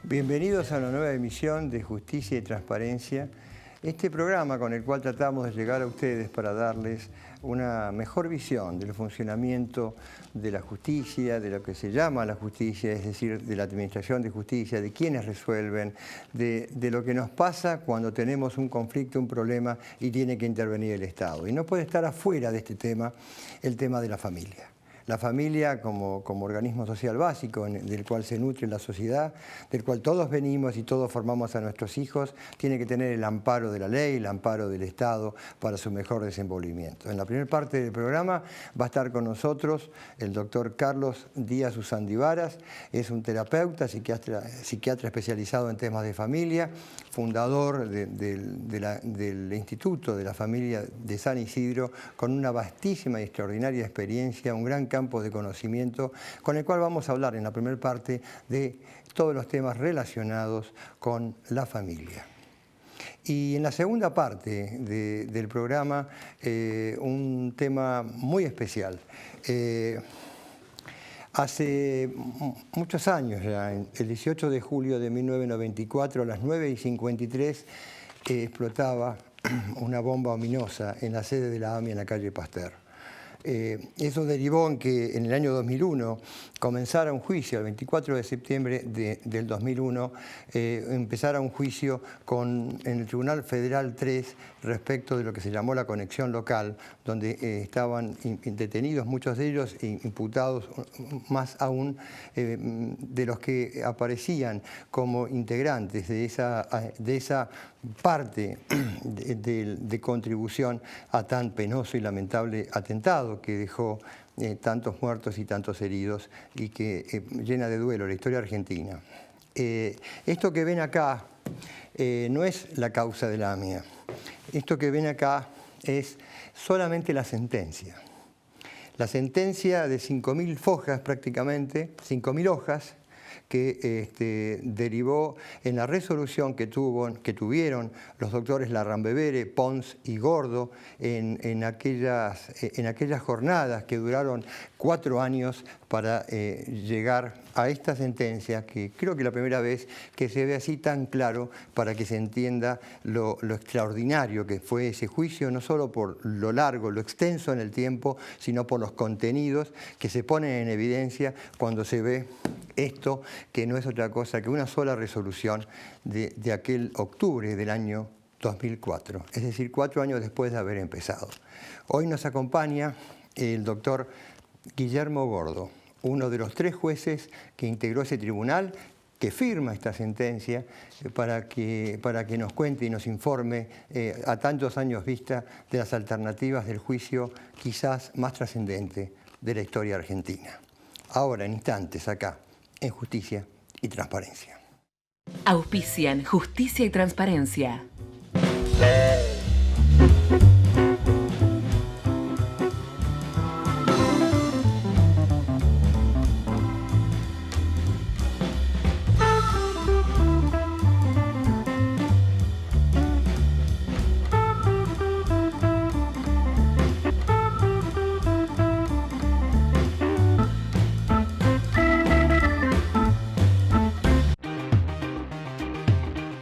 Bienvenidos a una nueva emisión de Justicia y Transparencia, este programa con el cual tratamos de llegar a ustedes para darles una mejor visión del funcionamiento de la justicia, de lo que se llama la justicia, es decir, de la administración de justicia, de quienes resuelven, de lo que nos pasa cuando tenemos un conflicto, un problema y tiene que intervenir el Estado. Y no puede estar afuera de este tema el tema de la familia. La familia como organismo social básico del cual se nutre la sociedad, del cual todos venimos y todos formamos a nuestros hijos, tiene que tener el amparo de la ley, el amparo del Estado para su mejor desenvolvimiento. En la primera parte del programa va a estar con nosotros el doctor Carlos Díaz Uzandivaras, es un terapeuta, psiquiatra especializado en temas de familia, fundador del Instituto de la Familia de San Isidro, con una vastísima y extraordinaria experiencia, un gran campo de conocimiento, con el cual vamos a hablar en la primera parte de todos los temas relacionados con la familia. Y en la segunda parte del programa, un tema muy especial. Hace muchos años, ya, el 18 de julio de 1994, a las 9:53, explotaba una bomba ominosa en la sede de la AMIA en la calle Pasteur. Eso derivó en que en el año 2001 comenzara un juicio, el 24 de septiembre del 2001, empezara un juicio en el Tribunal Federal 3 respecto de lo que se llamó la conexión local, donde estaban detenidos muchos de ellos, imputados más aún de los que aparecían como integrantes de esa parte de contribución a tan penoso y lamentable atentado que dejó tantos muertos y tantos heridos y que llena de duelo la historia argentina. Esto que ven acá no es la causa de la AMIA. Esto que ven acá es solamente la sentencia. La sentencia de 5.000 fojas prácticamente, 5.000 hojas, que derivó en la resolución que tuvieron los doctores Larrambevere, Pons y Gordo en aquellas jornadas que duraron 4 años para llegar a esta sentencia, que creo que es la primera vez que se ve así tan claro para que se entienda lo extraordinario que fue ese juicio, no solo por lo largo, lo extenso en el tiempo, sino por los contenidos que se ponen en evidencia cuando se ve esto, que no es otra cosa que una sola resolución de aquel octubre del año 2004, es decir, 4 años después de haber empezado. Hoy nos acompaña el doctor Guillermo Gordo, uno de los 3 jueces que integró ese tribunal, que firma esta sentencia para que nos cuente y nos informe a tantos años vista de las alternativas del juicio quizás más trascendente de la historia argentina. Ahora, en instantes, acá, en Justicia y Transparencia. Auspician Justicia y Transparencia.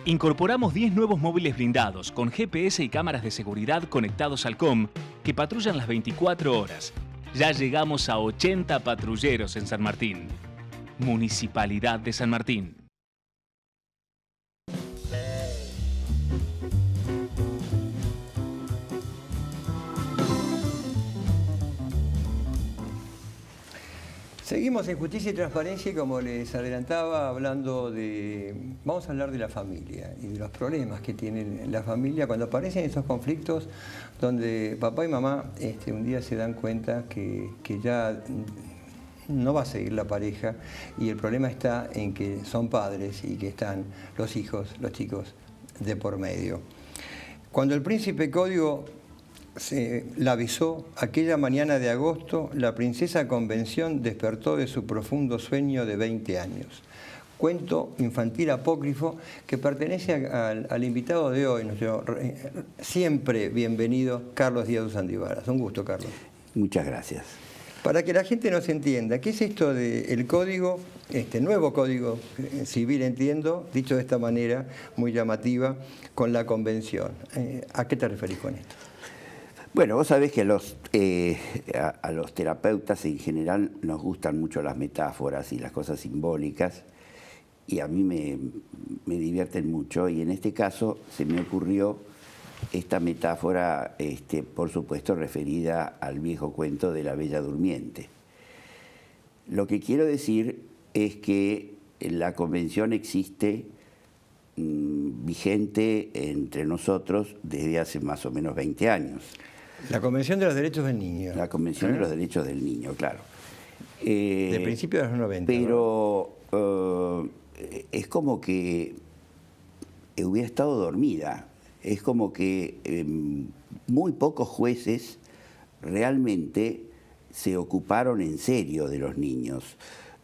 Incorporamos 10 nuevos móviles blindados con GPS y cámaras de seguridad conectados al COM que patrullan las 24 horas. Ya llegamos a 80 patrulleros en San Martín. Municipalidad de San Martín. Seguimos en Justicia y Transparencia y, como les adelantaba, vamos a hablar de la familia y de los problemas que tiene la familia cuando aparecen esos conflictos donde papá y mamá un día se dan cuenta que ya no va a seguir la pareja y el problema está en que son padres y que están los hijos, los chicos de por medio. Cuando el príncipe Código la avisó, aquella mañana de agosto, la princesa Convención despertó de su profundo sueño de 20 años. Cuento infantil apócrifo que pertenece al invitado de hoy, nuestro siempre bienvenido Carlos Díaz Uzandivaras. Un gusto, Carlos. Muchas gracias. Para que la gente nos entienda, ¿qué es esto del código, este nuevo código civil, entiendo, dicho de esta manera muy llamativa, con la convención? ¿A qué te referís con esto? Bueno, vos sabés que a los terapeutas en general nos gustan mucho las metáforas y las cosas simbólicas, y a mí me divierten mucho, y en este caso se me ocurrió esta metáfora, por supuesto, referida al viejo cuento de la Bella Durmiente. Lo que quiero decir es que la convención existe vigente entre nosotros desde hace más o menos 20 años. La Convención de los Derechos del Niño. La Convención de los Derechos del Niño, claro. De principios de los 90. Pero es como que hubiera estado dormida. Es como que muy pocos jueces realmente se ocuparon en serio de los niños.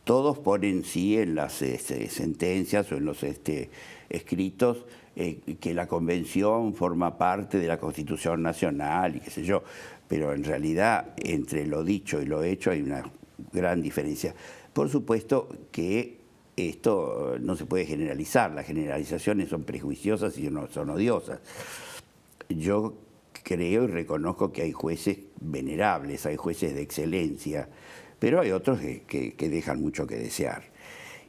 Todos ponen sí en las sentencias o en los escritos que la Convención forma parte de la Constitución Nacional y qué sé yo, pero en realidad entre lo dicho y lo hecho hay una gran diferencia. Por supuesto que esto no se puede generalizar, las generalizaciones son prejuiciosas y son odiosas. Yo creo y reconozco que hay jueces venerables, hay jueces de excelencia, pero hay otros que dejan mucho que desear.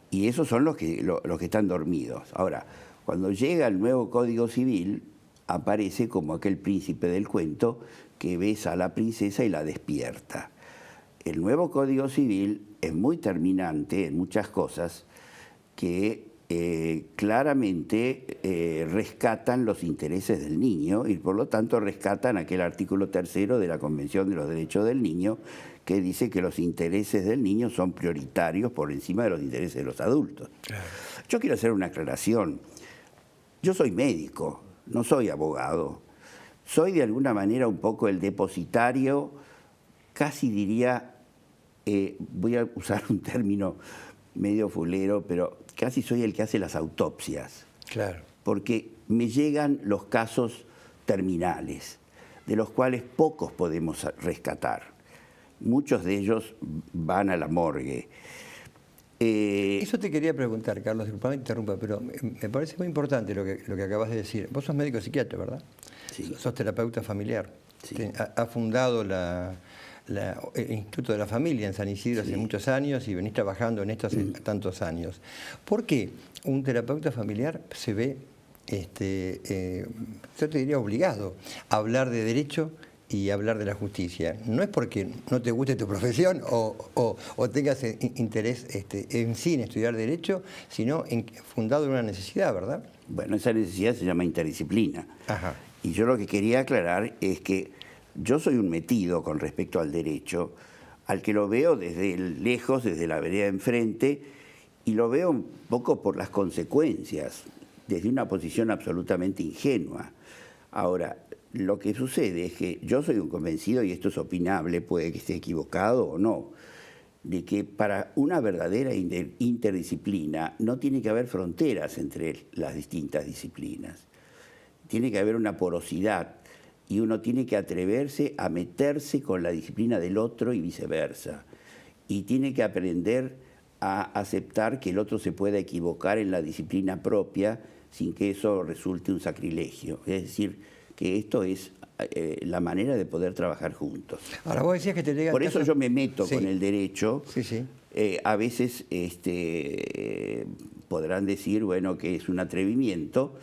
Y esos son los que están dormidos. Ahora, cuando llega el nuevo Código Civil, aparece como aquel príncipe del cuento que besa a la princesa y la despierta. El nuevo Código Civil es muy terminante en muchas cosas que claramente rescatan los intereses del niño y por lo tanto rescatan aquel artículo 3º de la Convención de los Derechos del Niño que dice que los intereses del niño son prioritarios por encima de los intereses de los adultos. Claro. Yo quiero hacer una aclaración. Yo soy médico, no soy abogado. Soy de alguna manera un poco el depositario, casi diría, voy a usar un término medio fulero, pero casi soy el que hace las autopsias. Claro. Porque me llegan los casos terminales, de los cuales pocos podemos rescatar. Muchos de ellos van a la morgue. Eso te quería preguntar, Carlos, disculpame que interrumpa, pero me parece muy importante lo que acabas de decir. Vos sos médico psiquiatra, ¿verdad? Sí. Sos terapeuta familiar. Sí. Has fundado el Instituto de la Familia en San Isidro hace muchos años y venís trabajando en esto hace tantos años. ¿Por qué un terapeuta familiar se ve, yo te diría, obligado a hablar de derecho y hablar de la justicia? No es porque no te guste tu profesión o tengas interés en sí en estudiar derecho, sino fundado en una necesidad, ¿verdad? Bueno, esa necesidad se llama interdisciplina. Ajá. Y yo lo que quería aclarar es que yo soy un metido con respecto al derecho, al que lo veo desde lejos, desde la vereda enfrente, y lo veo un poco por las consecuencias, desde una posición absolutamente ingenua. Ahora, lo que sucede es que yo soy un convencido, y esto es opinable, puede que esté equivocado o no, de que para una verdadera interdisciplina no tiene que haber fronteras entre las distintas disciplinas. Tiene que haber una porosidad y uno tiene que atreverse a meterse con la disciplina del otro y viceversa. Y tiene que aprender a aceptar que el otro se pueda equivocar en la disciplina propia sin que eso resulte un sacrilegio. Es decir, que esto es la manera de poder trabajar juntos. Ahora vos decías que te llega. Por eso yo me meto con el derecho. Sí, sí. A veces podrán decir, bueno, que es un atrevimiento,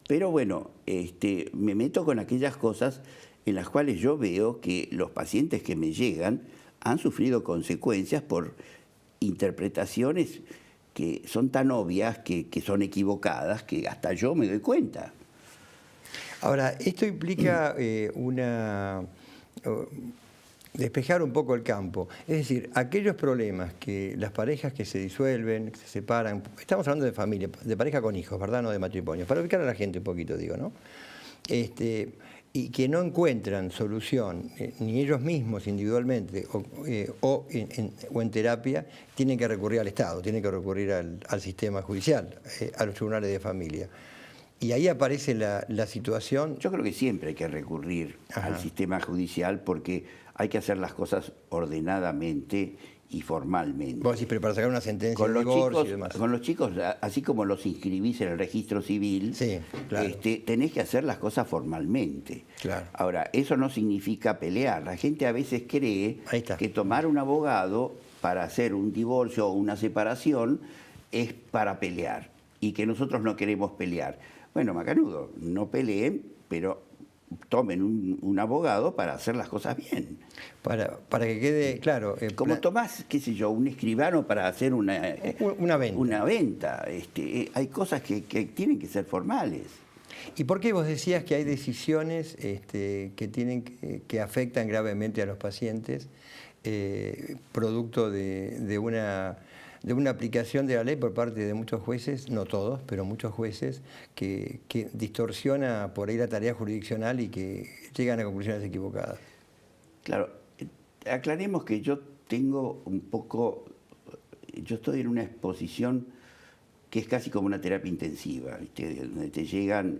pero bueno, me meto con aquellas cosas en las cuales yo veo que los pacientes que me llegan han sufrido consecuencias por interpretaciones que son tan obvias, que son equivocadas, que hasta yo me doy cuenta. Ahora, esto implica despejar un poco el campo. Es decir, aquellos problemas que las parejas que se disuelven, que se separan, estamos hablando de familia, de pareja con hijos, ¿verdad? No de matrimonio, para ubicar a la gente un poquito, digo, ¿no? Y que no encuentran solución, ni ellos mismos individualmente o en terapia, tienen que recurrir al Estado, tienen que recurrir al sistema judicial, a los tribunales de familia. Y ahí aparece la situación. Yo creo que siempre hay que recurrir al sistema judicial porque hay que hacer las cosas ordenadamente y formalmente. Vos decís, pero para sacar una sentencia de divorcio y demás. Con los chicos, así como los inscribís en el registro civil, Sí, claro. Tenés que hacer las cosas formalmente. Claro. Ahora, eso no significa pelear. La gente a veces cree Ahí está. que tomar un abogado para hacer un divorcio o una separación es para pelear y que nosotros no queremos pelear. Bueno, macanudo, no peleen, pero tomen un abogado para hacer las cosas bien. Para que quede claro. Como tomás, qué sé yo, un escribano para hacer una venta. Una venta. Hay cosas que tienen que ser formales. ¿Y por qué vos decías que hay decisiones que afectan gravemente a los pacientes, producto de una aplicación de la ley por parte de muchos jueces, no todos, pero muchos jueces, que distorsiona por ahí la tarea jurisdiccional y que llegan a conclusiones equivocadas? Claro, aclaremos que yo estoy en una exposición que es casi como una terapia intensiva, ¿viste? Donde te llegan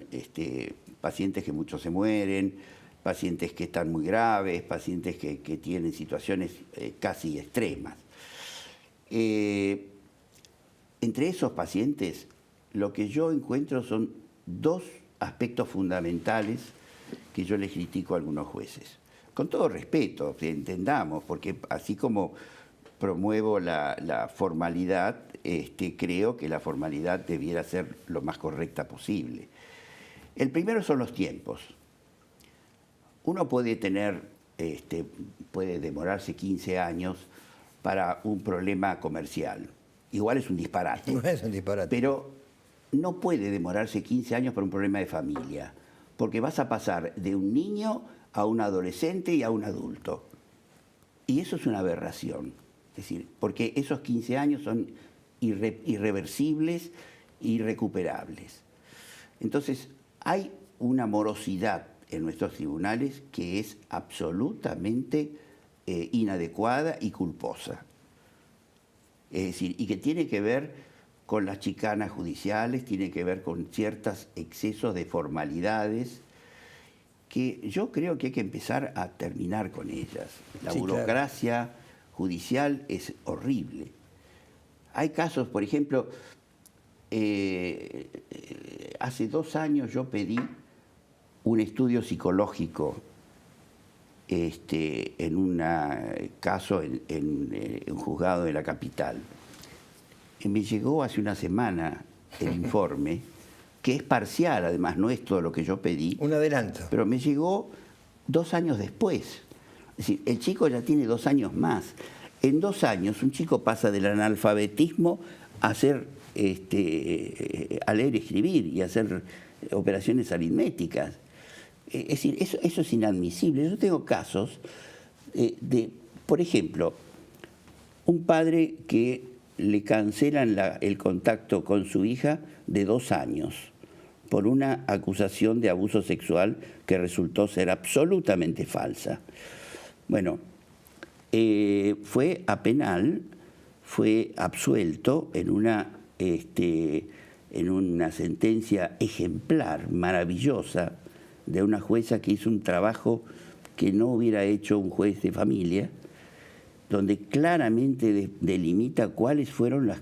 pacientes que muchos se mueren, pacientes que están muy graves, pacientes que tienen situaciones casi extremas. Entre esos pacientes, lo que yo encuentro son dos aspectos fundamentales que yo les critico a algunos jueces. Con todo respeto, que entendamos, porque así como promuevo la formalidad, creo que la formalidad debiera ser lo más correcta posible. El primero son los tiempos. Uno puede puede demorarse 15 años para un problema comercial. Igual es un disparate. No es un disparate. Pero no puede demorarse 15 años por un problema de familia, porque vas a pasar de un niño a un adolescente y a un adulto. Y eso es una aberración. Es decir, porque esos 15 años son irreversibles, irrecuperables. Entonces, hay una morosidad en nuestros tribunales que es absolutamente inadecuada y culposa. Es decir, y que tiene que ver con las chicanas judiciales, tiene que ver con ciertos excesos de formalidades, que yo creo que hay que empezar a terminar con ellas. La burocracia judicial es horrible. Hay casos, por ejemplo, hace 2 años yo pedí un estudio psicológico en un caso en un juzgado de la capital. Y me llegó hace una semana el informe, que es parcial, además, no es todo lo que yo pedí. Un adelanto. Pero me llegó 2 años después. Es decir, el chico ya tiene 2 años más. En 2 años un chico pasa del analfabetismo a a leer y escribir y a hacer operaciones aritméticas. Es decir, eso es inadmisible. Yo tengo casos por ejemplo, un padre que le cancelan el contacto con su hija de 2 años por una acusación de abuso sexual que resultó ser absolutamente falsa. Bueno, fue a penal, fue absuelto en una sentencia ejemplar, maravillosa, de una jueza que hizo un trabajo que no hubiera hecho un juez de familia, donde claramente delimita cuáles fueron las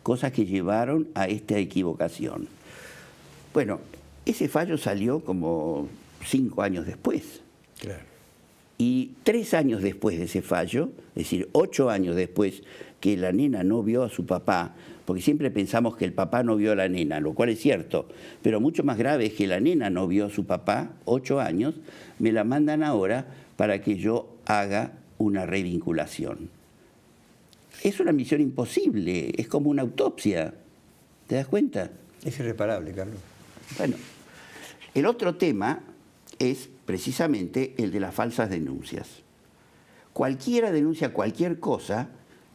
cosas que llevaron a esta equivocación. Bueno, ese fallo salió como 5 años después. Claro. Y 3 años después de ese fallo, es decir, 8 años después que la nena no vio a su papá, porque siempre pensamos que el papá no vio a la nena, lo cual es cierto, pero mucho más grave es que la nena no vio a su papá, 8 años, me la mandan ahora para que yo haga una revinculación. Es una misión imposible, es como una autopsia, ¿te das cuenta? Es irreparable, Carlos. Bueno, el otro tema es precisamente el de las falsas denuncias. Cualquiera denuncia cualquier cosa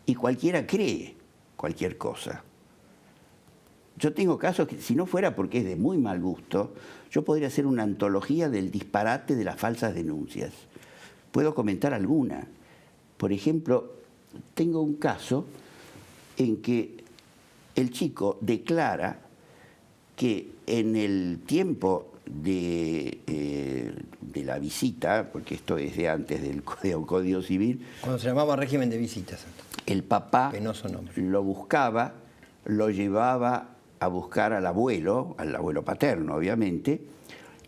y cualquiera cree cualquier cosa. Yo tengo casos que, si no fuera porque es de muy mal gusto, yo podría hacer una antología del disparate de las falsas denuncias. Puedo comentar alguna. Por ejemplo, tengo un caso en que el chico declara que en el tiempo de la visita, porque esto es de antes del Código Civil, Cuando se llamaba régimen de visitas. el papá Penoso nombre. lo buscaba, lo llevaba a buscar al abuelo paterno, obviamente,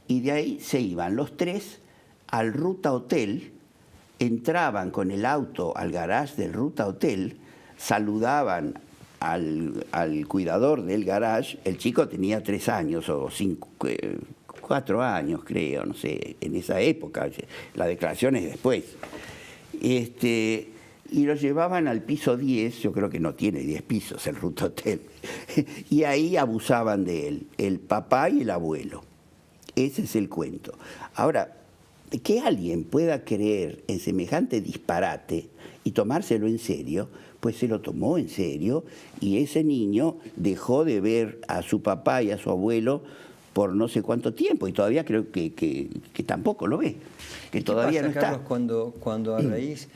y de ahí se iban los tres al Ruta Hotel, entraban con el auto al garage del Ruta Hotel, saludaban al cuidador del garage. El chico tenía 3 años o 4 años, creo, no sé, en esa época. La declaración es después. Y lo llevaban al piso 10, yo creo que no tiene 10 pisos el Ruta Hotel, y ahí abusaban de él, el papá y el abuelo. Ese es el cuento. Ahora, que alguien pueda creer en semejante disparate y tomárselo en serio, pues se lo tomó en serio, y ese niño dejó de ver a su papá y a su abuelo por no sé cuánto tiempo, y todavía creo que tampoco lo ve, que todavía ¿Qué pasa, no está. Carlos, cuando a raíz...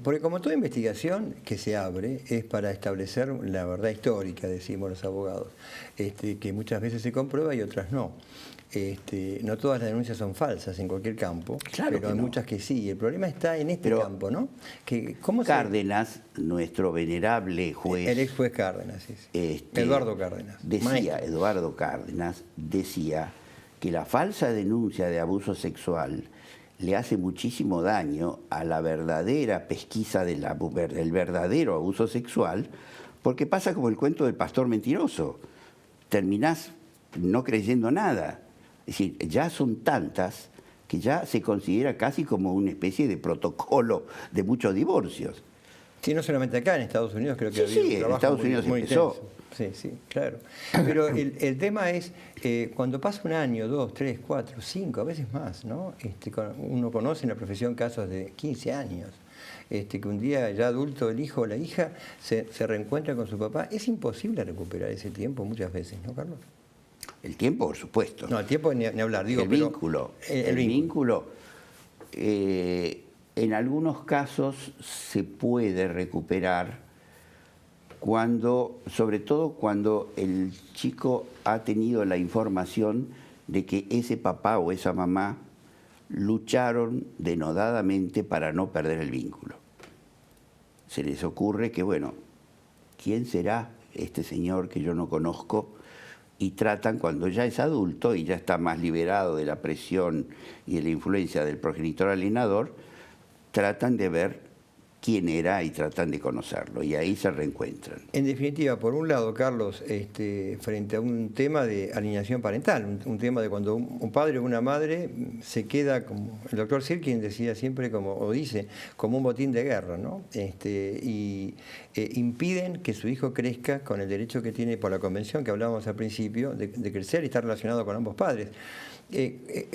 porque como toda investigación que se abre es para establecer la verdad histórica, decimos los abogados, que muchas veces se comprueba y otras no. No todas las denuncias son falsas en cualquier campo, Claro pero que hay no. muchas que sí. El problema está en este Pero campo, ¿no? ¿Cómo Cárdenas, nuestro venerable juez, el ex juez Cárdenas, sí. Eduardo Cárdenas. decía, Eduardo Cárdenas decía que la falsa denuncia de abuso sexual le hace muchísimo daño a la verdadera pesquisa del verdadero abuso sexual, porque pasa como el cuento del pastor mentiroso. Terminás no creyendo nada. Es decir, ya son tantas que ya se considera casi como una especie de protocolo de muchos divorcios. Sí, no solamente acá, en Estados Unidos creo que Sí, había un sí, en trabajo Estados Unidos muy empezó. intenso. Sí, sí, claro. Pero el tema es, cuando pasa 1 año, 2, 3, 4, 5, a veces más, ¿no? Uno conoce en la profesión casos de 15 años, que un día ya adulto el hijo o la hija se reencuentra con su papá. Es imposible recuperar ese tiempo muchas veces, ¿no, Carlos? El tiempo, por supuesto. No, el tiempo ni hablar, digo, el pero vínculo. el vínculo. En algunos casos se puede recuperar sobre todo cuando el chico ha tenido la información de que ese papá o esa mamá lucharon denodadamente para no perder el vínculo. Se les ocurre que, bueno, ¿quién será este señor que yo no conozco? Y tratan, cuando ya es adulto y ya está más liberado de la presión y de la influencia del progenitor alienador, tratan de ver quién era y tratan de conocerlo, y ahí se reencuentran. En definitiva, por un lado, Carlos, frente a un tema de alienación parental, un tema de cuando un padre o una madre se queda, como el doctor Sirkin decía siempre, o dice, como un botín de guerra, ¿no? Y impiden que su hijo crezca con el derecho que tiene por la convención que hablábamos al principio, de crecer y estar relacionado con ambos padres.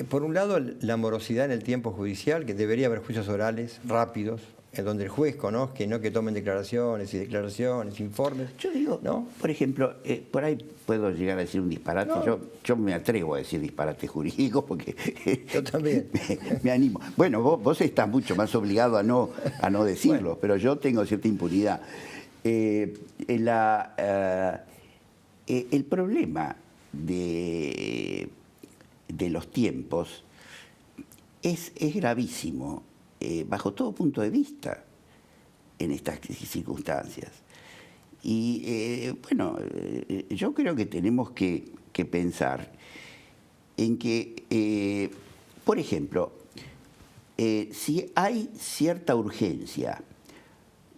Por un lado, la morosidad en el tiempo judicial, que debería haber juicios orales rápidos, en donde el juez conozca y no que tomen declaraciones, informes. Yo digo, ¿no? Por ejemplo, por ahí puedo llegar a decir un disparate. No. Yo me atrevo a decir disparates jurídicos porque Yo también. me animo. Bueno, vos estás mucho más obligado a no decirlo, Bueno. pero yo tengo cierta impunidad. El problema de los tiempos es gravísimo. Bajo todo punto de vista en estas circunstancias. Y bueno, yo creo que tenemos que pensar en que, por ejemplo, si hay cierta urgencia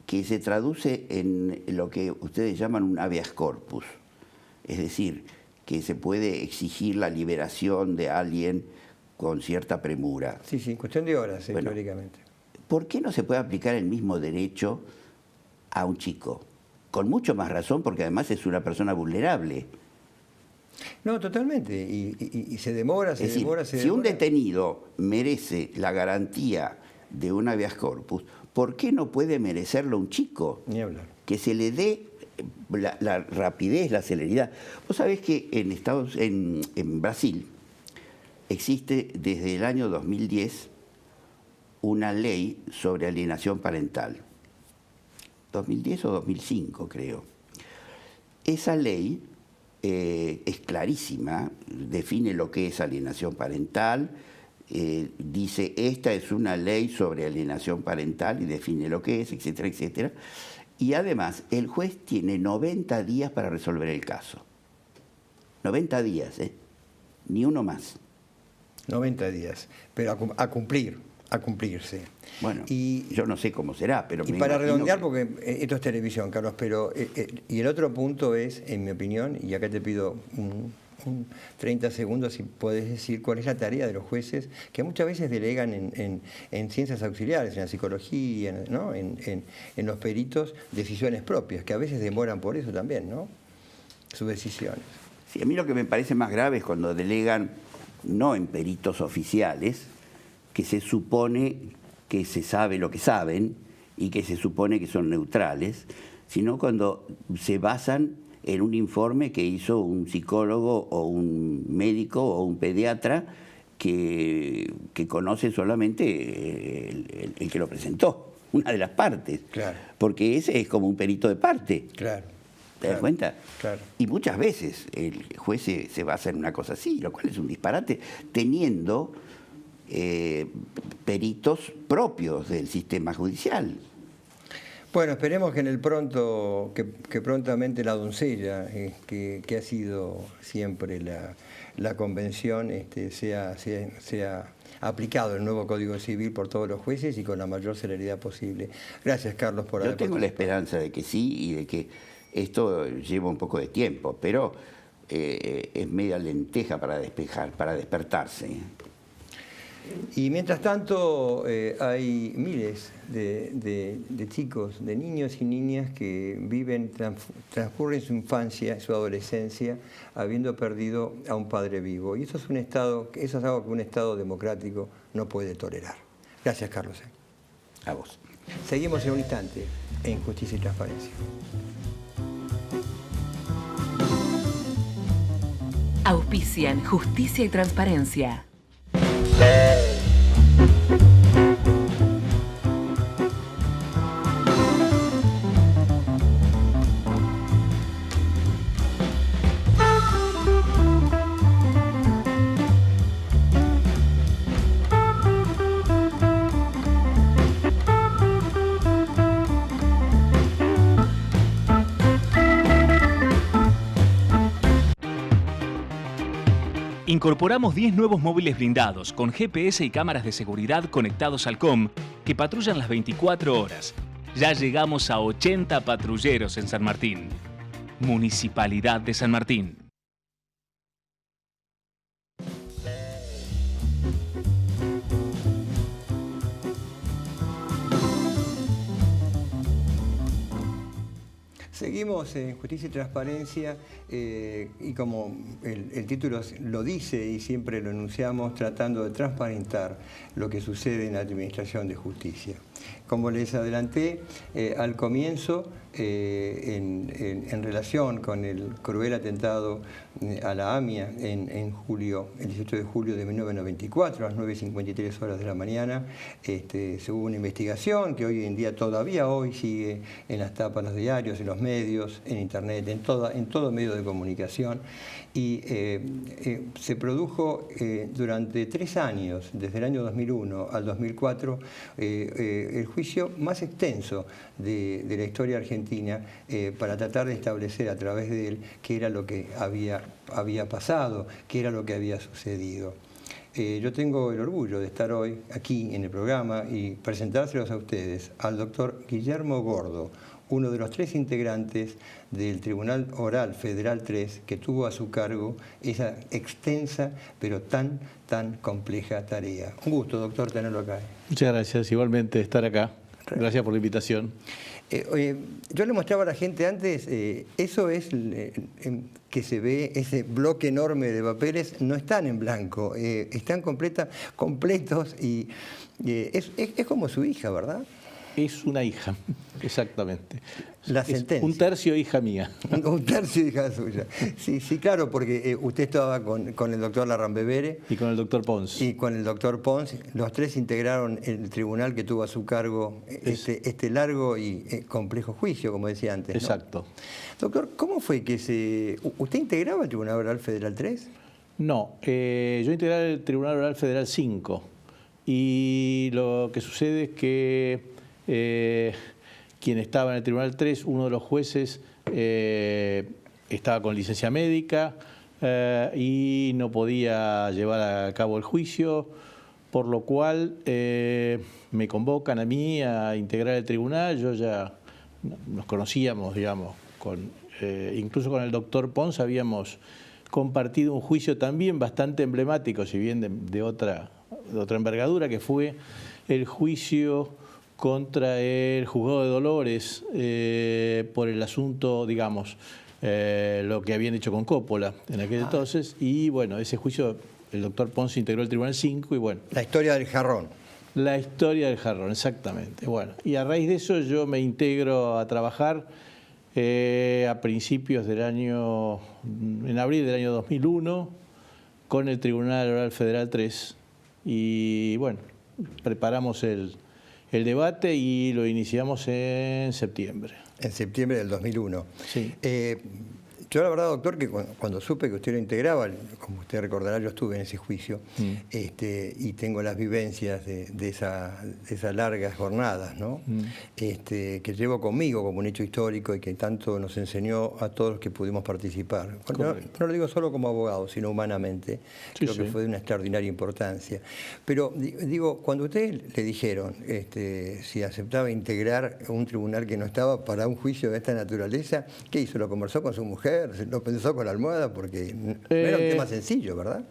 que se traduce en lo que ustedes llaman un habeas corpus, es decir, que se puede exigir la liberación de alguien con cierta premura. Sí, cuestión de horas, Bueno, teóricamente. ¿Por qué no se puede aplicar el mismo derecho a un chico? Con mucho más razón, porque además es una persona vulnerable. No, totalmente. Y se demora, Es decir, si un detenido merece la garantía de un habeas corpus, ¿por qué no puede merecerlo un chico? Ni hablar. Que se le dé la rapidez, la celeridad. Vos sabés que en Brasil existe desde el año 2010 una ley sobre alienación parental. 2010 o 2005, creo. Esa ley es clarísima, define lo que es alienación parental, dice esta es una ley sobre alienación parental y define lo que es, etcétera, etcétera. Y además el juez tiene 90 días para resolver el caso. 90 días, ni uno más. 90 días, pero a cumplirse. Bueno, y yo no sé cómo será, pero y me para imagino redondear, que... porque esto es televisión, Carlos, pero y el otro punto es, en mi opinión, y acá te pido un 30 segundos si puedes decir cuál es la tarea de los jueces, que muchas veces delegan en ciencias auxiliares, en la psicología, ¿no? en los peritos, decisiones propias, que a veces demoran por eso también, ¿no? Sus decisiones. Sí, a mí lo que me parece más grave es cuando delegan, no en peritos oficiales, que se supone que se sabe lo que saben y que se supone que son neutrales, sino cuando se basan en un informe que hizo un psicólogo o un médico o un pediatra que conoce solamente el que lo presentó, una de las partes. Claro. Porque ese es como un perito de parte. Claro. ¿Te das cuenta? Claro. Y muchas veces el juez se basa en una cosa así, lo cual es un disparate, teniendo peritos propios del sistema judicial. Bueno, esperemos que en el pronto, que prontamente la doncella, que ha sido siempre la convención, sea aplicado el nuevo Código Civil por todos los jueces y con la mayor celeridad posible. Gracias, Carlos, por haber Yo tengo la participado. esperanza de que sí y de que esto lleva un poco de tiempo, pero es media lenteja para despejar, para despertarse. Y mientras tanto hay miles de chicos, de niños y niñas que viven, transcurren su infancia, su adolescencia, habiendo perdido a un padre vivo. Y eso es algo que un Estado democrático no puede tolerar. Gracias, Carlos. A vos. Seguimos en un instante en Justicia y Transparencia. Auspician Justicia y Transparencia. Incorporamos 10 nuevos móviles blindados con GPS y cámaras de seguridad conectados al COM que patrullan las 24 horas. Ya llegamos a 80 patrulleros en San Martín. Municipalidad de San Martín. Seguimos en Justicia y Transparencia y como el título lo dice y siempre lo enunciamos, tratando de transparentar lo que sucede en la Administración de Justicia. Como les adelanté al comienzo, en relación con el cruel atentado a la AMIA el 18 de julio de 1994, a las 9:53 horas de la mañana, se hubo una investigación que hoy en día, todavía hoy, sigue en las tapas de los diarios, en los medios, en internet, en todo medio de comunicación, y se produjo durante 3 años, desde el año 2001 al 2004, el juicio más extenso de la historia argentina para tratar de establecer a través de él qué era lo que había pasado, qué era lo que había sucedido. Yo tengo el orgullo de estar hoy aquí en el programa y presentárselos a ustedes al doctor Guillermo Gordo, uno de los 3 integrantes del Tribunal Oral Federal 3 que tuvo a su cargo esa extensa pero tan compleja tarea. Un gusto, doctor, tenerlo acá. Muchas gracias, igualmente estar acá. Gracias por la invitación. Yo le mostraba a la gente antes, eso es que se ve, ese bloque enorme de papeles, no están en blanco, están completos y es como su hija, ¿verdad? Es una hija, exactamente. La Es sentencia. un tercio hija mía. Un tercio de hija suya. Sí, sí, claro, porque usted estaba con el doctor Larrambevere Y con el doctor Pons. y con el doctor Pons. Los tres integraron el tribunal que tuvo a su cargo este largo y complejo juicio, como decía antes, ¿no? Exacto. Doctor, ¿cómo fue que ¿usted integraba el Tribunal Oral Federal 3? No, yo integré el Tribunal Oral Federal 5 y lo que sucede es que quien estaba en el Tribunal 3, uno de los jueces, estaba con licencia médica y no podía llevar a cabo el juicio, por lo cual me convocan a mí a integrar el tribunal. Yo ya nos conocíamos, digamos, incluso con el doctor Pons habíamos compartido un juicio también bastante emblemático, si bien de otra envergadura, que fue el juicio contra el juzgado de Dolores por el asunto, digamos, lo que habían hecho con Coppola en aquel entonces. Y bueno, ese juicio, el doctor Pons integró el Tribunal 5 y bueno. La historia del jarrón. La historia del jarrón, exactamente. Bueno, y a raíz de eso yo me integro a trabajar a principios del año, en abril del año 2001, con el Tribunal Oral Federal 3. Y bueno, preparamos el debate y lo iniciamos en septiembre. En septiembre del 2001. Sí. Yo la verdad, doctor, que cuando supe que usted lo integraba, como usted recordará, yo estuve en ese juicio y tengo las vivencias de esas largas jornadas, ¿no? Que llevo conmigo como un hecho histórico y que tanto nos enseñó a todos los que pudimos participar. No lo digo solo como abogado, sino humanamente. Sí, Creo que fue de una extraordinaria importancia. Pero digo, cuando ustedes le dijeron si aceptaba integrar un tribunal que no estaba para un juicio de esta naturaleza, ¿qué hizo? ¿Lo conversó con su mujer? ¿Lo pensó con la almohada? Porque no era un tema sencillo, ¿verdad?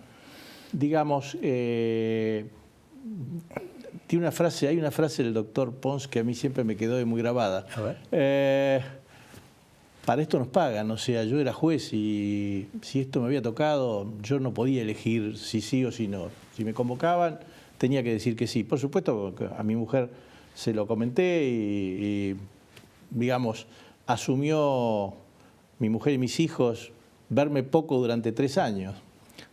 Digamos, hay una frase del doctor Pons que a mí siempre me quedó muy grabada. A ver. Para esto nos pagan, o sea, yo era juez y si esto me había tocado, yo no podía elegir si sí o si no. Si me convocaban, tenía que decir que sí. Por supuesto, a mi mujer se lo comenté y digamos, asumió mi mujer y mis hijos verme poco durante 3 años,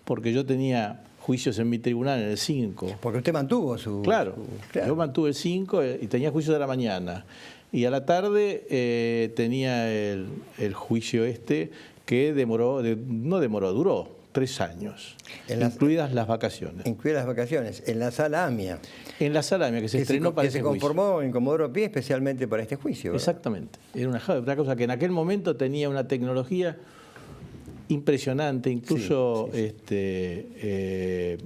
porque yo tenía juicios en mi tribunal en el 5. Porque usted mantuvo su... Claro, yo mantuve el 5 y tenía juicios de la mañana. Y a la tarde tenía el juicio que duró 3 años, incluidas las vacaciones. Incluidas las vacaciones, en la sala AMIA. En la sala AMIA, que se estrenó para ese juicio. Que se conformó en Comodoro Pi especialmente para este juicio, ¿verdad? Exactamente. Era una cosa que en aquel momento tenía una tecnología impresionante. Incluso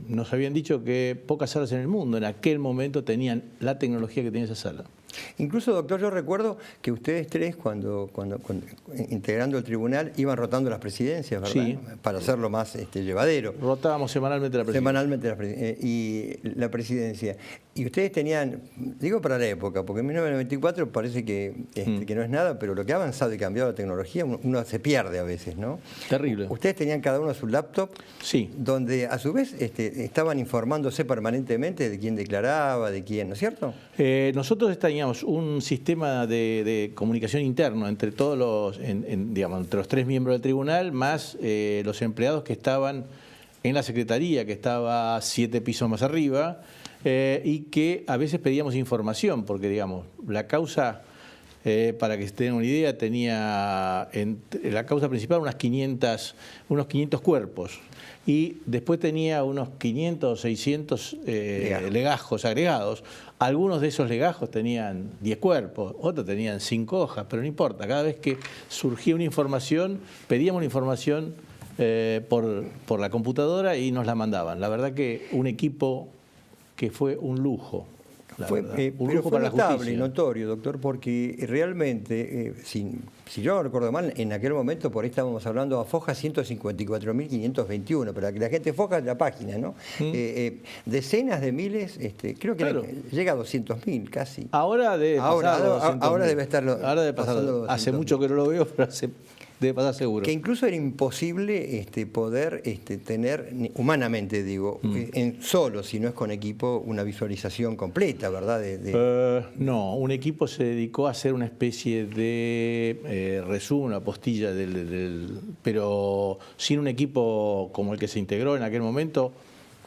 nos habían dicho que pocas salas en el mundo en aquel momento tenían la tecnología que tenía esa sala. Incluso, doctor, yo recuerdo que ustedes tres, cuando integrando el tribunal, iban rotando las presidencias, ¿verdad? Sí. Para hacerlo más llevadero. Rotábamos semanalmente la presidencia. Semanalmente y la presidencia. Y ustedes tenían, digo para la época, porque en 1994 parece que no es nada, pero lo que ha avanzado y cambiado la tecnología, uno se pierde a veces, ¿no? Terrible. Ustedes tenían cada uno su laptop, sí, donde a su vez estaban informándose permanentemente de quién declaraba, de quién, ¿no es cierto? Nosotros teníamos un sistema de comunicación interno entre todos los, entre los 3 miembros del tribunal, más los empleados que estaban en la secretaría, que estaba 7 pisos más arriba, y que a veces pedíamos información, porque digamos, la causa, para que se den una idea, tenía la causa principal unos 500 cuerpos. Y después tenía unos 500 o 600 legajos agregados. Algunos de esos legajos tenían 10 cuerpos, otros tenían 5 hojas, pero no importa. Cada vez que surgía una información, pedíamos la información por la computadora y nos la mandaban. La verdad que un equipo que fue un lujo. Pero fue notable y notorio, doctor, porque realmente, si yo no recuerdo mal, en aquel momento por ahí estábamos hablando a Foja 154.521, pero para que la gente Foja la página, ¿no? Decenas de miles, creo que llega a 200.000 casi. Ahora debe pasar. Ahora debe estarlo. Ahora debe pasar. Hace mucho que no lo veo, pero debe pasar seguro. Que incluso era imposible poder tener, humanamente digo, solo, si no es con equipo, una visualización completa, ¿verdad? No, un equipo se dedicó a hacer una especie de resumen, una postilla, pero sin un equipo como el que se integró en aquel momento,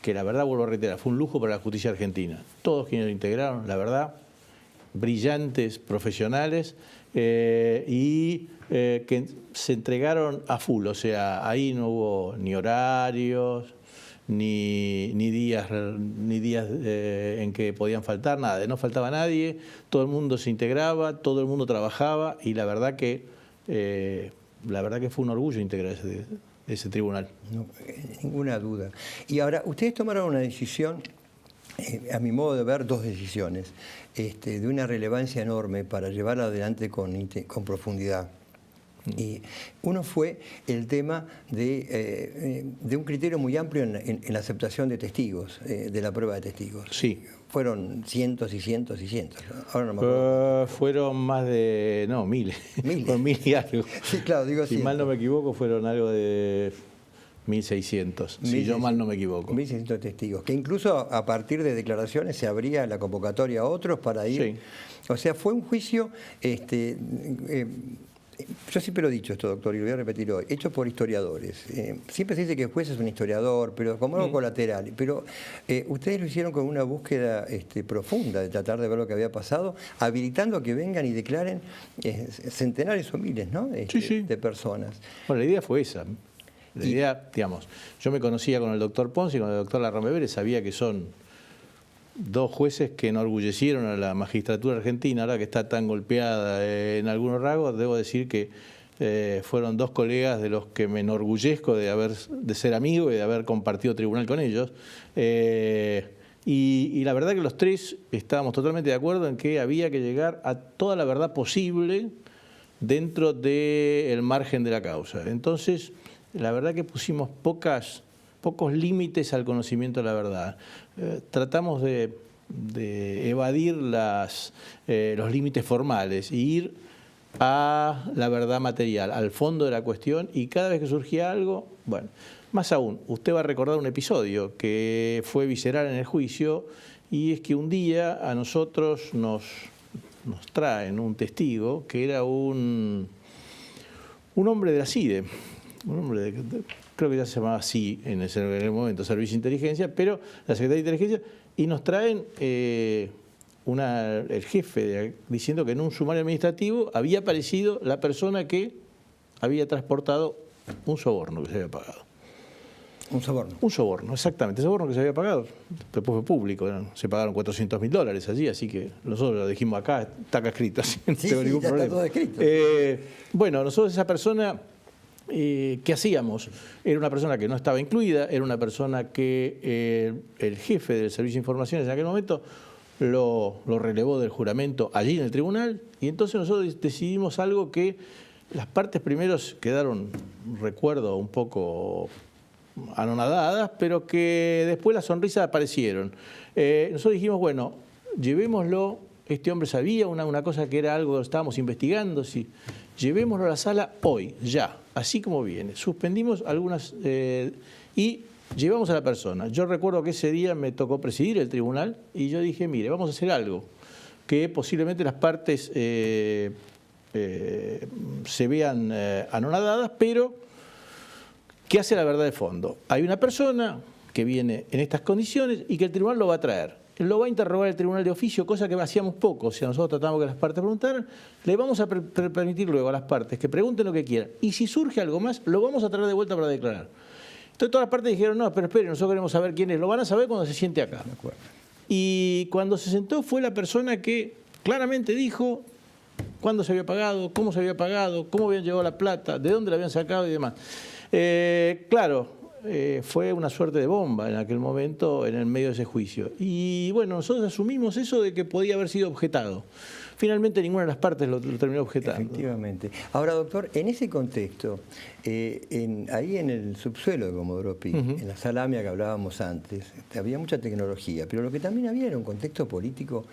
que la verdad, vuelvo a reiterar, fue un lujo para la justicia argentina. Todos quienes lo integraron, la verdad, brillantes profesionales que se entregaron a full, o sea, ahí no hubo ni horarios, ni días en que podían faltar, nada, no faltaba nadie, todo el mundo se integraba, todo el mundo trabajaba y la verdad que fue un orgullo integrar ese tribunal. No, ninguna duda. Y ahora, ustedes tomaron una decisión, a mi modo de ver, dos decisiones, de una relevancia enorme para llevarla adelante con profundidad. Y uno fue el tema de un criterio muy amplio en la aceptación de testigos, de la prueba de testigos. Sí. Fueron cientos y cientos y cientos. Ahora no me acuerdo. Fueron más de, no, miles. ¿Miles? Fueron 1000 y algo. Sí, claro, digo si mal no me equivoco, fueron algo de 1600, si yo mal no me equivoco. 1600 testigos, que incluso a partir de declaraciones se abría la convocatoria a otros para ir. Sí. O sea, fue un juicio, yo siempre lo he dicho esto, doctor, y lo voy a repetir hoy, hecho por historiadores. Siempre se dice que el juez es un historiador, pero como algo colateral. Pero ustedes lo hicieron con una búsqueda profunda de tratar de ver lo que había pasado, habilitando a que vengan y declaren centenares o miles, ¿no? Sí. De personas. Bueno, la idea fue esa. La idea, digamos, yo me conocía con el doctor Ponce y con el doctor Larrame Vélez, sabía que son dos jueces que enorgullecieron a la magistratura argentina, ahora que está tan golpeada en algunos rasgos. Debo decir que fueron dos colegas de los que me enorgullezco de ser amigo y de haber compartido tribunal con ellos. Y la verdad que los tres estábamos totalmente de acuerdo en que había que llegar a toda la verdad posible dentro del margen de la causa. Entonces, la verdad que pusimos pocos límites al conocimiento de la verdad. Tratamos de evadir los límites formales e ir a la verdad material, al fondo de la cuestión, y cada vez que surgía algo, bueno, más aún, usted va a recordar un episodio que fue visceral en el juicio, y es que un día a nosotros nos traen un testigo que era un hombre de la CIDE, un hombre creo que ya se llamaba así en el momento, Servicio de Inteligencia, pero la Secretaría de Inteligencia, y nos traen el jefe diciendo que en un sumario administrativo había aparecido la persona que había transportado un soborno que se había pagado. ¿Un soborno? Un soborno, exactamente, soborno que se había pagado, después fue público, ¿no? Se pagaron $400.000 allí, así que nosotros lo dijimos acá, está acá escrito, así no tengo ningún problema. Está todo escrito. Bueno, nosotros esa persona... ¿qué hacíamos? Era una persona que no estaba incluida, era una persona que el jefe del Servicio de Informaciones en aquel momento lo relevó del juramento allí en el tribunal, y entonces nosotros decidimos algo que las partes primero quedaron, recuerdo, un poco anonadadas, pero que después las sonrisas aparecieron. Nosotros dijimos, bueno, llevémoslo, este hombre sabía una cosa que era algo que estábamos investigando, sí. Llevémoslo a la sala hoy, ya, así como viene. Suspendimos algunas y llevamos a la persona. Yo recuerdo que ese día me tocó presidir el tribunal y yo dije, mire, vamos a hacer algo que posiblemente las partes se vean anonadadas, pero ¿qué hace la verdad de fondo? Hay una persona que viene en estas condiciones y que el tribunal lo va a traer. Lo va a interrogar el tribunal de oficio, cosa que hacíamos poco. O sea, nosotros tratamos que las partes preguntaran, le vamos a permitir luego a las partes que pregunten lo que quieran. Y si surge algo más, lo vamos a traer de vuelta para declarar. Entonces todas las partes dijeron, no, pero esperen, nosotros queremos saber quién es. Lo van a saber cuando se siente acá. De acuerdo. Y cuando se sentó fue la persona que claramente dijo cuándo se había pagado, cómo se había pagado, cómo habían llevado la plata, de dónde la habían sacado y demás. Fue una suerte de bomba en aquel momento en el medio de ese juicio. Y bueno, nosotros asumimos eso de que podía haber sido objetado. Finalmente ninguna de las partes lo terminó objetando. Efectivamente. Ahora, doctor, en ese contexto, ahí en el subsuelo de Comodoro Pi, en la sala AMIA que hablábamos antes, había mucha tecnología, pero lo que también había era un contexto político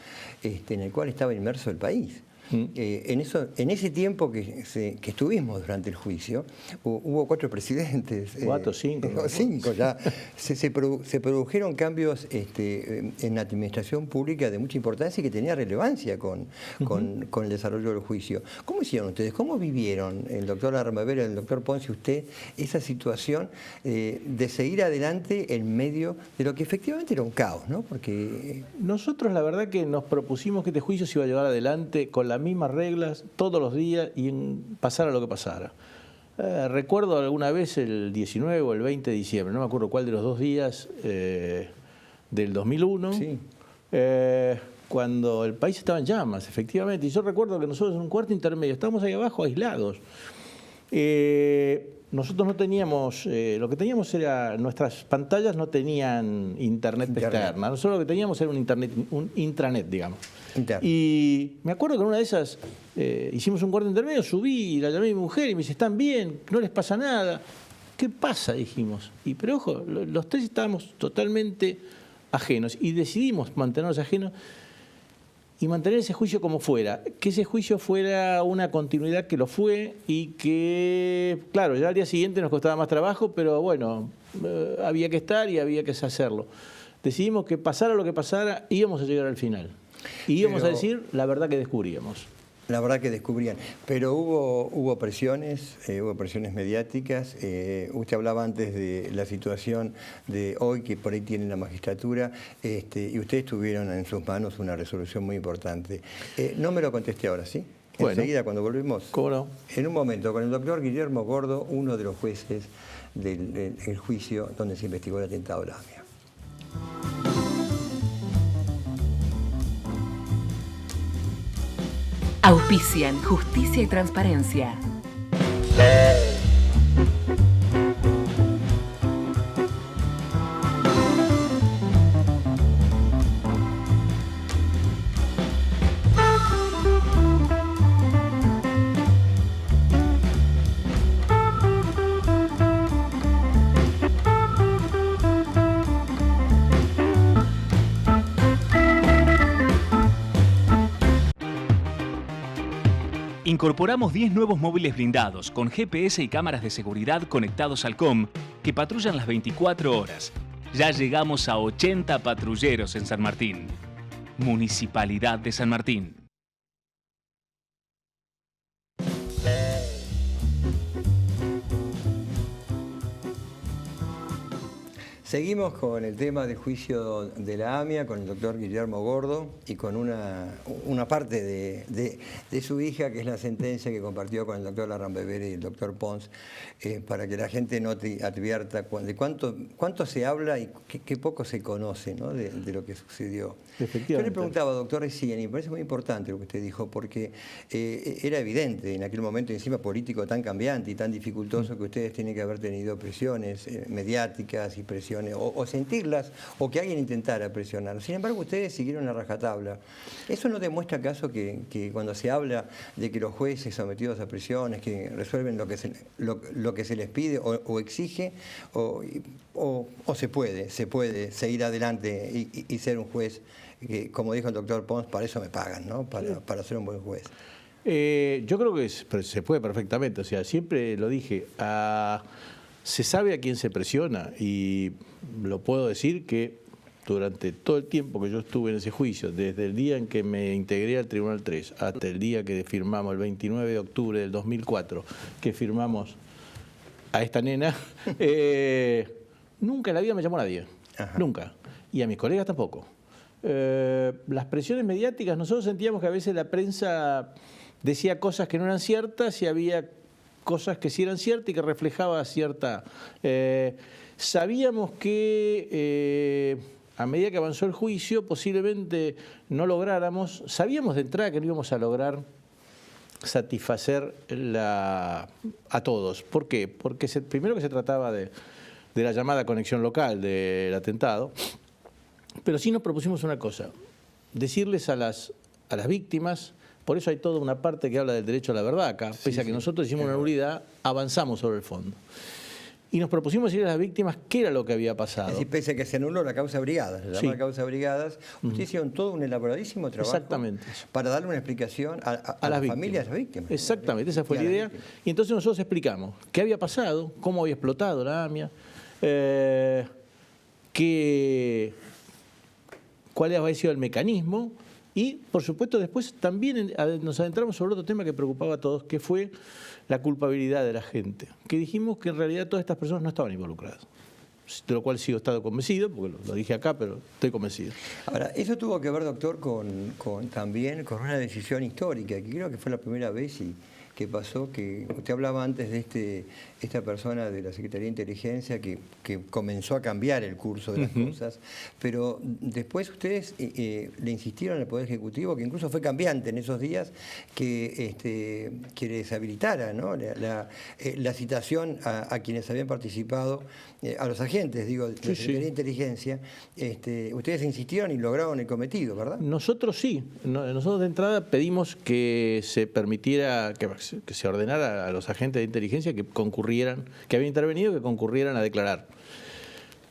en el cual estaba inmerso el país. En ese tiempo que estuvimos durante el juicio, hubo 4 presidentes. 4, 5. ¿no? 5 ya. Se produjeron cambios en la administración pública de mucha importancia y que tenía relevancia con el desarrollo del juicio. ¿Cómo hicieron ustedes? ¿Cómo vivieron el doctor Arambavera, el doctor Pons y usted esa situación de seguir adelante en medio de lo que efectivamente era un caos, ¿no? Porque nosotros la verdad que nos propusimos que este juicio se iba a llevar adelante con las mismas reglas todos los días y pasara lo que pasara. Recuerdo alguna vez el 19 o el 20 de diciembre, no me acuerdo cuál de los 2 días del 2001, sí. Cuando el país estaba en llamas, efectivamente. Y yo recuerdo que nosotros en un cuarto intermedio estábamos ahí abajo aislados. Nosotros no teníamos, lo que teníamos era, nuestras pantallas no tenían internet externa. Nosotros lo que teníamos era un intranet, digamos. Y me acuerdo que en una de esas hicimos un cuarto intermedio, subí y la llamé a mi mujer y me dice, ¿están bien? ¿No les pasa nada? ¿Qué pasa? Dijimos. Pero ojo, los 3 estábamos totalmente ajenos y decidimos mantenernos ajenos y mantener ese juicio como fuera, que ese juicio fuera una continuidad que lo fue y que, claro, ya al día siguiente nos costaba más trabajo, pero bueno, había que estar y había que hacerlo. Decidimos que pasara lo que pasara, íbamos a llegar al final. Y íbamos a decir la verdad que descubríamos. La verdad que descubrían. Pero hubo presiones mediáticas. Usted hablaba antes de la situación de hoy que por ahí tiene la magistratura y ustedes tuvieron en sus manos una resolución muy importante. No me lo contesté ahora, ¿sí? Bueno, enseguida cuando volvemos. ¿Cómo no? En un momento, con el doctor Guillermo Gordo, uno de los jueces del juicio donde se investigó el atentado de la AMIA. Auspician Justicia y Transparencia. Incorporamos 10 nuevos móviles blindados con GPS y cámaras de seguridad conectados al COM que patrullan las 24 horas. Ya llegamos a 80 patrulleros en San Martín. Municipalidad de San Martín. Seguimos con el tema del juicio de la AMIA, con el doctor Guillermo Gordo y con una parte de su hija, que es la sentencia que compartió con el doctor Arambavera y el doctor Pons, para que la gente no te advierta de cuánto se habla y qué poco se conoce, ¿no? de lo que sucedió. Yo le preguntaba, doctor recién, y me parece muy importante lo que usted dijo, porque era evidente en aquel momento, encima político tan cambiante y tan dificultoso, que ustedes tienen que haber tenido presiones mediáticas y presiones o sentirlas, o que alguien intentara presionar. Sin embargo, ustedes siguieron a rajatabla. ¿Eso no demuestra acaso que cuando se habla de que los jueces sometidos a presiones, que resuelven lo que se les pide o exige, o se puede seguir adelante y ser un juez, que, como dijo el doctor Pons, para eso me pagan, ¿no? Para ser un buen juez? Yo creo que se puede perfectamente, o sea, siempre lo dije, se sabe a quién se presiona y lo puedo decir que durante todo el tiempo que yo estuve en ese juicio, desde el día en que me integré al Tribunal 3 hasta el día que firmamos, el 29 de octubre del 2004, que firmamos a esta nena, nunca en la vida me llamó nadie, nunca, y a mis colegas tampoco. Las presiones mediáticas, nosotros sentíamos que a veces la prensa decía cosas que no eran ciertas y había cosas que sí eran ciertas y que reflejaba cierta... sabíamos que a medida que avanzó el juicio posiblemente no lográramos, sabíamos de entrada que no íbamos a lograr satisfacer a todos. ¿Por qué? Porque primero que se trataba de la llamada conexión local del atentado, pero sí nos propusimos una cosa, decirles a las víctimas. Por eso hay toda una parte que habla del derecho a la verdad acá, pese a que nosotros hicimos una nulidad, avanzamos sobre el fondo. y nos propusimos decirle a las víctimas qué era lo que había pasado. Es decir, pese a que se anuló la causa brigadas, se llama causa brigadas, ustedes hicieron todo un elaboradísimo trabajo. Exactamente. Para darle una explicación a las familias de las víctimas. Exactamente, esa fue la idea. Y entonces nosotros explicamos qué había pasado, cómo había explotado la AMIA, cuál había sido el mecanismo y, por supuesto, después también nos adentramos sobre otro tema que preocupaba a todos, que fue la culpabilidad de la gente. Que dijimos que en realidad todas estas personas no estaban involucradas. De lo cual sigo estando convencido, porque lo dije acá, pero estoy convencido. Ahora, eso tuvo que ver, doctor, también con una decisión histórica, que creo que fue la primera vez que pasó, que usted hablaba antes de esta persona de la Secretaría de Inteligencia que comenzó a cambiar el curso de las cosas, pero después ustedes le insistieron al Poder Ejecutivo, que incluso fue cambiante en esos días, que les habilitara, ¿no?, la citación a quienes habían participado, a los agentes, digo, de la Secretaría de Inteligencia. Ustedes insistieron y lograron el cometido, ¿verdad? Nosotros sí. Nosotros de entrada pedimos que se permitiera, que se ordenara a los agentes de inteligencia que concurrieran, que habían intervenido, que concurrieran a declarar.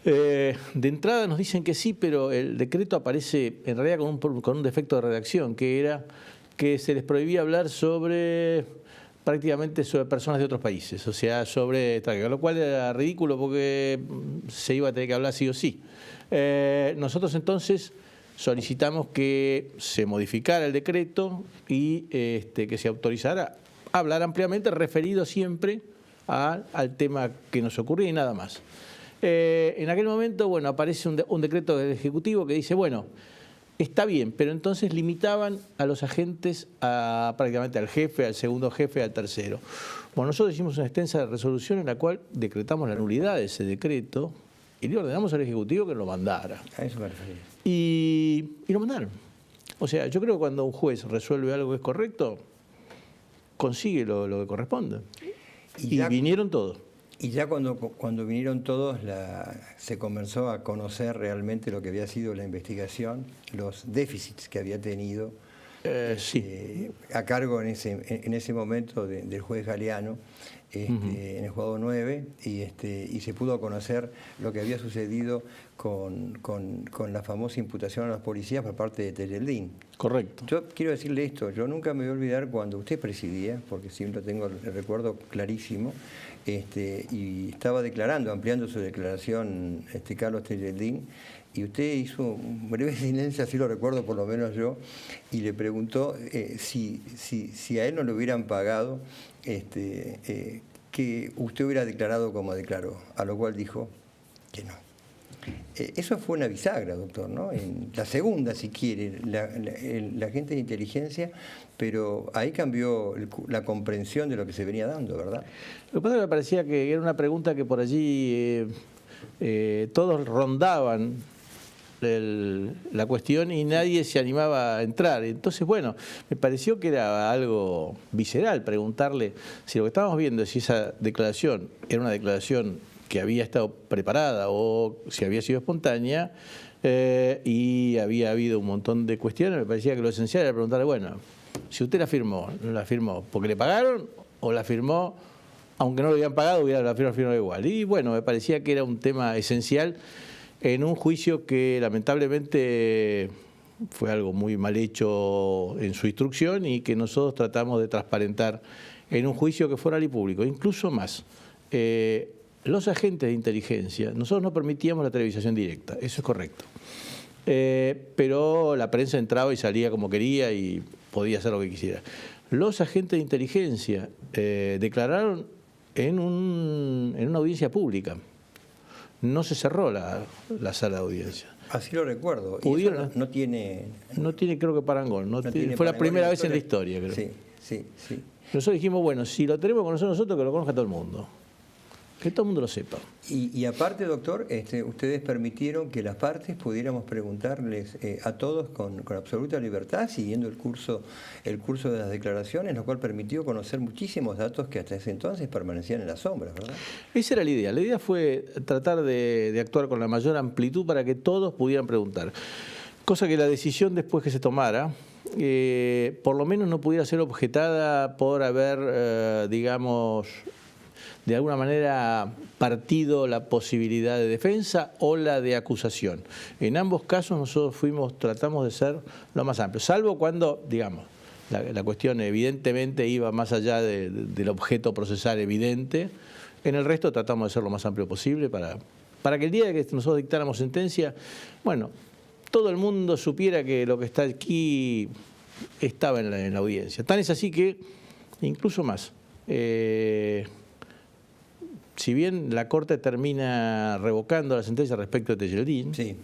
De entrada nos dicen que sí, pero el decreto aparece en realidad con un defecto de redacción, que era que se les prohibía hablar prácticamente sobre personas de otros países, o sea, sobre extranjeros, lo cual era ridículo porque se iba a tener que hablar sí o sí. Nosotros entonces solicitamos que se modificara el decreto y que se autorizara a hablar ampliamente, referido siempre al tema que nos ocurría y nada más. En aquel momento, bueno, aparece un decreto del Ejecutivo que dice, bueno, está bien, pero entonces limitaban a los agentes prácticamente al jefe, al segundo jefe, al tercero. Bueno, nosotros hicimos una extensa resolución en la cual decretamos la nulidad de ese decreto y le ordenamos al Ejecutivo que lo mandara. A eso me refería. Y lo mandaron. O sea, yo creo que cuando un juez resuelve algo que es correcto, consigue lo que corresponde. Y vinieron todos. Y ya cuando vinieron todos, se comenzó a conocer realmente lo que había sido la investigación, los déficits que había tenido a cargo en ese momento del juez Galeano, en el juzgado 9, y se pudo conocer lo que había sucedido con la famosa imputación a los policías por parte de Tejeldín. Correcto. Yo quiero decirle esto, yo nunca me voy a olvidar cuando usted presidía, porque siempre tengo el recuerdo clarísimo, y estaba declarando, ampliando su declaración, Carlos Tejeldín, y usted hizo un breve silencio, así lo recuerdo por lo menos yo, y le preguntó si a él no le hubieran pagado, que usted hubiera declarado como declaró, a lo cual dijo que no. Eso fue una bisagra, doctor, ¿no? En la segunda, si quiere, la gente de inteligencia, pero ahí cambió la comprensión de lo que se venía dando, ¿verdad? Lo que pasa es que me parecía que era una pregunta que por allí todos rondaban la cuestión y nadie se animaba a entrar. Entonces, bueno, me pareció que era algo visceral preguntarle si lo que estábamos viendo es si esa declaración era una declaración que había estado preparada o si había sido espontánea, y había habido un montón de cuestiones. Me parecía que lo esencial era preguntarle, bueno, si usted la firmó porque le pagaron o la firmó aunque no lo habían pagado, hubiera la firmó igual. Y bueno, me parecía que era un tema esencial en un juicio que lamentablemente fue algo muy mal hecho en su instrucción y que nosotros tratamos de transparentar en un juicio que fuera y público, incluso más. Los agentes de inteligencia, nosotros no permitíamos la televisación directa, eso es correcto. Pero la prensa entraba y salía como quería y podía hacer lo que quisiera. Los agentes de inteligencia declararon en una audiencia pública. No se cerró la sala de audiencia. Así lo recuerdo. Y eso no tiene... No tiene, creo que parangón. Fue la primera vez en la historia, creo. Sí. Nosotros dijimos, bueno, si lo tenemos con nosotros, que lo conozca todo el mundo. Que todo el mundo lo sepa. Y aparte, doctor, ustedes permitieron que las partes pudiéramos preguntarles a todos con absoluta libertad, siguiendo el curso de las declaraciones, lo cual permitió conocer muchísimos datos que hasta ese entonces permanecían en las sombras, ¿verdad? Esa era la idea. La idea fue tratar de actuar con la mayor amplitud para que todos pudieran preguntar. Cosa que la decisión después que se tomara, por lo menos no pudiera ser objetada por haber, digamos, de alguna manera partido la posibilidad de defensa o la de acusación. En ambos casos nosotros tratamos de ser lo más amplio, salvo cuando, digamos, la cuestión evidentemente iba más allá del objeto procesal evidente. En el resto tratamos de ser lo más amplio posible para que el día de que nosotros dictáramos sentencia, bueno, todo el mundo supiera que lo que está aquí estaba en la audiencia. Tan es así que, incluso más, si bien la Corte termina revocando la sentencia respecto de Tejeldín, Sí.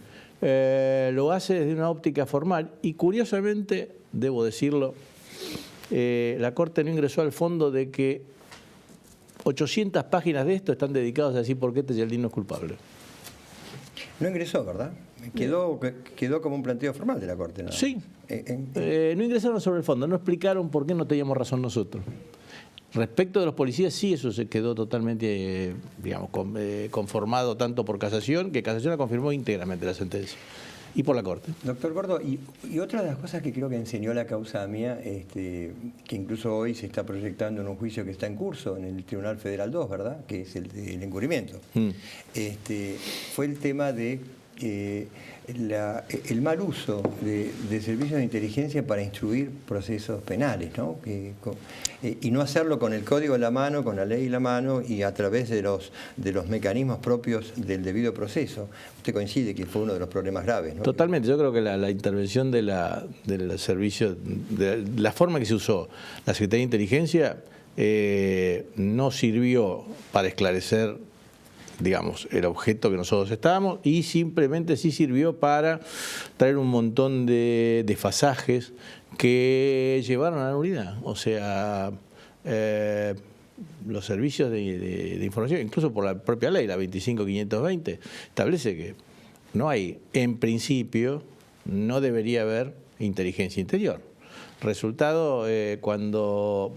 Lo hace desde una óptica formal y curiosamente, debo decirlo, la Corte no ingresó al fondo de que 800 páginas de esto están dedicadas a decir por qué Tejeldín no es culpable. No ingresó, ¿verdad? Quedó como un planteo formal de la Corte, ¿no? Sí. No ingresaron sobre el fondo, no explicaron por qué no teníamos razón nosotros. Respecto de los policías, sí, eso se quedó totalmente, digamos, conformado tanto por Casación, que Casación la confirmó íntegramente la sentencia, y por la Corte. Doctor Gordo, y otra de las cosas que creo que enseñó la causa AMIA, que incluso hoy se está proyectando en un juicio que está en curso en el Tribunal Federal 2, ¿verdad?, que es el encubrimiento, fue el tema de el mal uso de servicios de inteligencia para instruir procesos penales, ¿no? Y no hacerlo con el código en la mano, con la ley en la mano y a través de los mecanismos propios del debido proceso. Usted coincide que fue uno de los problemas graves, ¿no? Totalmente, yo creo que la intervención del servicio, de la forma que se usó la Secretaría de Inteligencia no sirvió para esclarecer, digamos, el objeto que nosotros estábamos, y simplemente sí sirvió para traer un montón de desfasajes que llevaron a la nulidad. O sea, los servicios de información, incluso por la propia ley, la 25.520, establece que no hay, en principio, no debería haber inteligencia interior. Resultado, cuando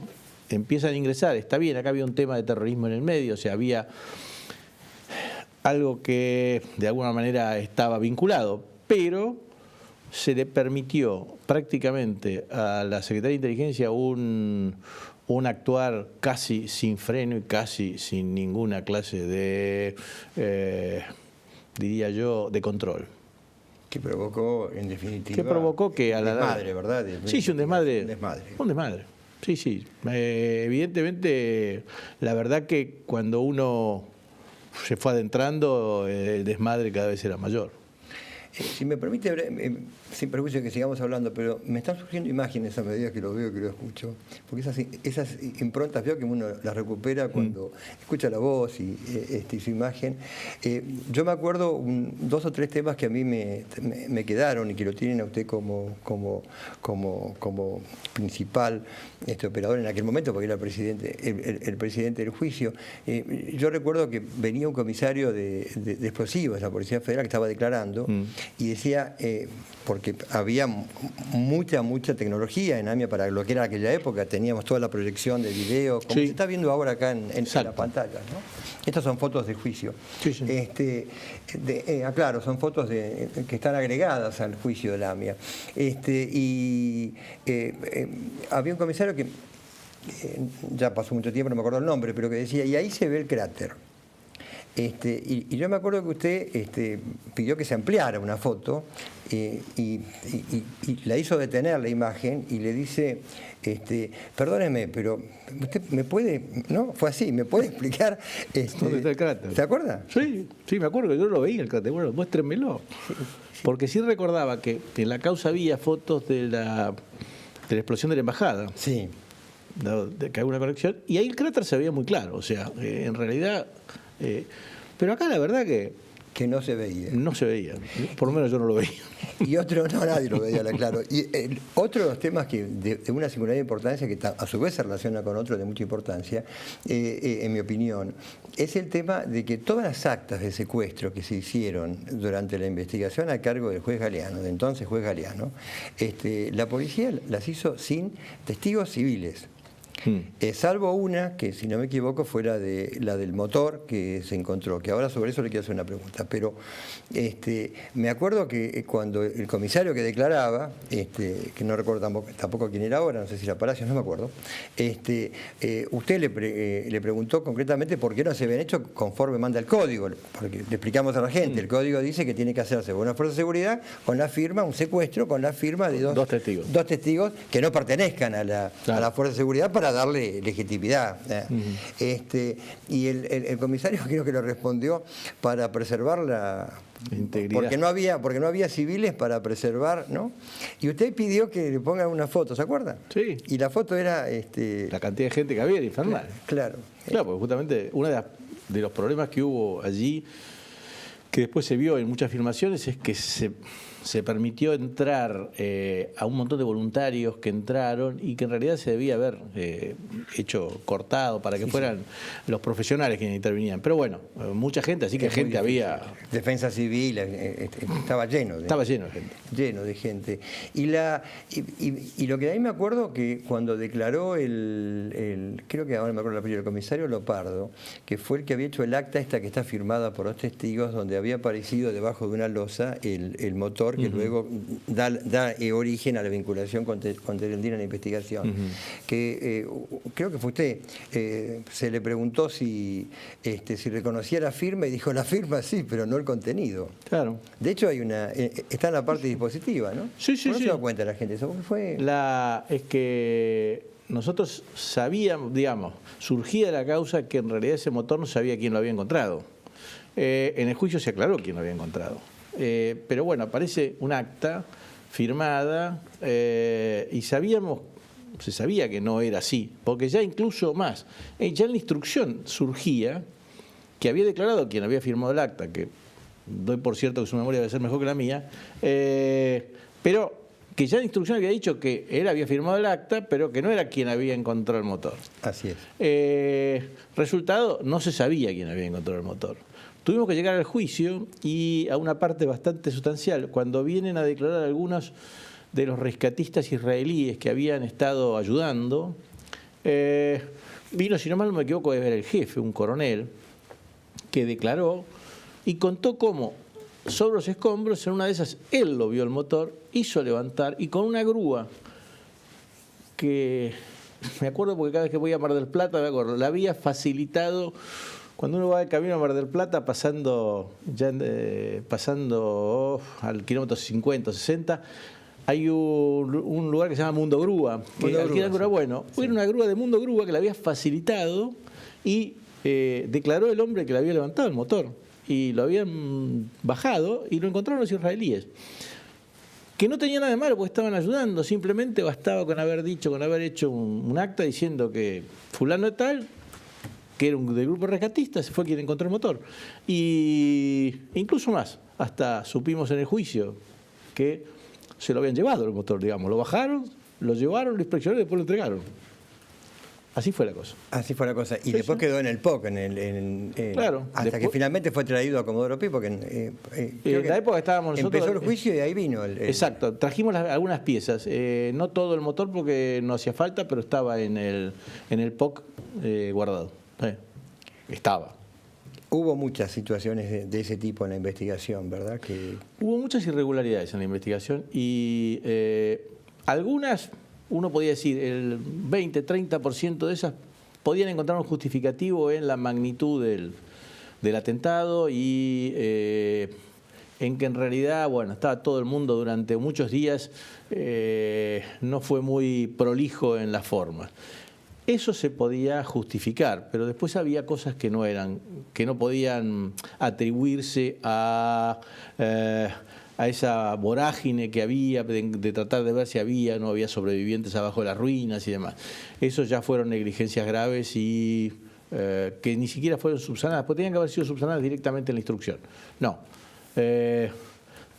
empiezan a ingresar, está bien, acá había un tema de terrorismo en el medio, o sea, había algo que de alguna manera estaba vinculado, pero se le permitió prácticamente a la Secretaría de Inteligencia un actuar casi sin freno y casi sin ninguna clase de, diría yo, de control. Que provocó, en definitiva... Que provocó que a la desmadre, ¿verdad? Sí, un desmadre. Un desmadre. Un desmadre. Sí, sí. Evidentemente, la verdad que cuando uno se fue adentrando, el desmadre cada vez era mayor. Si me permite, sin perjuicio que sigamos hablando, pero me están surgiendo imágenes a medida que lo veo, que lo escucho, porque esas improntas veo que uno las recupera cuando escucha la voz y su imagen. Yo me acuerdo 2 o 3 temas que a mí me quedaron y que lo tienen a usted como principal operador en aquel momento, porque era el presidente del juicio. Yo recuerdo que venía un comisario de explosivos de la Policía Federal que estaba declarando y decía, porque había mucha tecnología en AMIA para lo que era aquella época, teníamos toda la proyección de video, como se está viendo ahora acá en la pantalla, ¿no? Estas son fotos de juicio. Sí, sí. Claro, son fotos que están agregadas al juicio de la AMIA. Había un comisario que, ya pasó mucho tiempo, no me acuerdo el nombre, pero que decía, y ahí se ve el cráter. Y yo me acuerdo que usted pidió que se ampliara una foto y la hizo detener la imagen y le dice, perdóneme, pero usted me puede, ¿no? Fue así, ¿me puede explicar? ¿Dónde está el cráter? ¿Se acuerda? Sí, sí, me acuerdo que yo lo veía el cráter. Bueno, muéstrenmelo. Porque sí recordaba que en la causa había fotos de la explosión de la embajada. Sí. De que hay una conexión, y ahí el cráter se veía muy claro, o sea, en realidad... pero acá la verdad que no se veía. No se veía, por lo menos yo no lo veía. Y otro, no, nadie lo veía, claro. Y otro de los temas que de una singularidad importancia, que a su vez se relaciona con otro de mucha importancia, en mi opinión, es el tema de que todas las actas de secuestro que se hicieron durante la investigación a cargo del juez Galeano, de entonces juez Galeano, la policía las hizo sin testigos civiles. Salvo una, que si no me equivoco fue la del motor que se encontró, que ahora sobre eso le quiero hacer una pregunta. Pero me acuerdo que cuando el comisario que declaraba, que no recuerdo tampoco quién era ahora, no sé si era Palacios, no me acuerdo, usted le preguntó concretamente por qué no se habían hecho conforme manda el código, porque le explicamos a la gente, el código dice que tiene que hacerse por una fuerza de seguridad con la firma, un secuestro con la firma de dos testigos que no pertenezcan a la fuerza de seguridad para darle legitimidad. Y el comisario creo que lo respondió para preservar la integridad. Porque no había civiles para preservar, ¿no? Y usted pidió que le pongan una foto, ¿se acuerda? Sí. Y la foto era... la cantidad de gente que había era infernal. Claro. Claro, porque justamente uno de los problemas que hubo allí, que después se vio en muchas filmaciones, es que se permitió entrar a un montón de voluntarios que entraron y que en realidad se debía haber hecho cortado para que fueran los profesionales quienes intervenían. Pero bueno, mucha gente, así que gente había... Defensa civil, estaba lleno. Estaba lleno de gente. Lleno de gente. Y lo que de ahí me acuerdo que cuando declaró creo que ahora me acuerdo el apellido del comisario Lopardo, que fue el que había hecho el acta esta que está firmada por dos testigos, donde había aparecido debajo de una losa el motor que luego da origen a la vinculación con Terendina en la investigación. Que creo que fue usted, se le preguntó si reconocía la firma y dijo la firma sí, pero no el contenido. Claro. De hecho está en la parte dispositiva, ¿no? Sí, sí, ¿Por qué sí. se da cuenta la gente eso? Fue... Es que nosotros sabíamos, digamos, surgía la causa que en realidad ese motor no sabía quién lo había encontrado. En el juicio se aclaró quién lo había encontrado. Pero bueno, aparece un acta firmada y se sabía que no era así, porque ya incluso más, ya en la instrucción surgía que había declarado quien había firmado el acta, que doy por cierto que su memoria debe ser mejor que la mía, pero que ya en la instrucción había dicho que él había firmado el acta, pero que no era quien había encontrado el motor. Así es. Resultado, no se sabía quién había encontrado el motor. Tuvimos que llegar al juicio y a una parte bastante sustancial. Cuando vienen a declarar algunos de los rescatistas israelíes que habían estado ayudando, vino, si no mal no me equivoco, era el jefe, un coronel, que declaró y contó cómo sobre los escombros, en una de esas, él lo vio el motor, hizo levantar y con una grúa que, me acuerdo porque cada vez que voy a Mar del Plata, me acuerdo, la había facilitado. Cuando uno va de camino a Mar del Plata, pasando al kilómetro 50 o 60, hay un lugar que se llama Mundo Grúa. Que alquilan grúa, bueno, era una grúa de Mundo Grúa que la había facilitado y declaró el hombre que le había levantado el motor. Y lo habían bajado y lo encontraron los israelíes. Que no tenía nada de malo porque estaban ayudando, simplemente bastaba con haber hecho un acta diciendo que fulano de tal, que era del grupo rescatistas, fue quien encontró el motor. Y incluso más, hasta supimos en el juicio que se lo habían llevado el motor, digamos. Lo bajaron, lo llevaron, lo inspeccionaron y después lo entregaron. Así fue la cosa. Así fue la cosa. Y después quedó en el POC, claro, hasta que finalmente fue traído a Comodoro Pi, porque en la época estábamos nosotros... Empezó el juicio y ahí vino Exacto, trajimos algunas piezas. No todo el motor porque no hacía falta, pero estaba en el POC guardado. Estaba. Hubo muchas situaciones de ese tipo en la investigación, ¿verdad? Hubo muchas irregularidades en la investigación y algunas, uno podía decir, el 20-30% de esas podían encontrar un justificativo en la magnitud del atentado y en que en realidad, bueno, estaba todo el mundo durante muchos días, no fue muy prolijo en las formas. Eso se podía justificar, pero después había cosas que no podían atribuirse a esa vorágine que había de tratar de ver si había o no había sobrevivientes abajo de las ruinas y demás. Eso ya fueron negligencias graves y que ni siquiera fueron subsanadas, porque tenían que haber sido subsanadas directamente en la instrucción. No.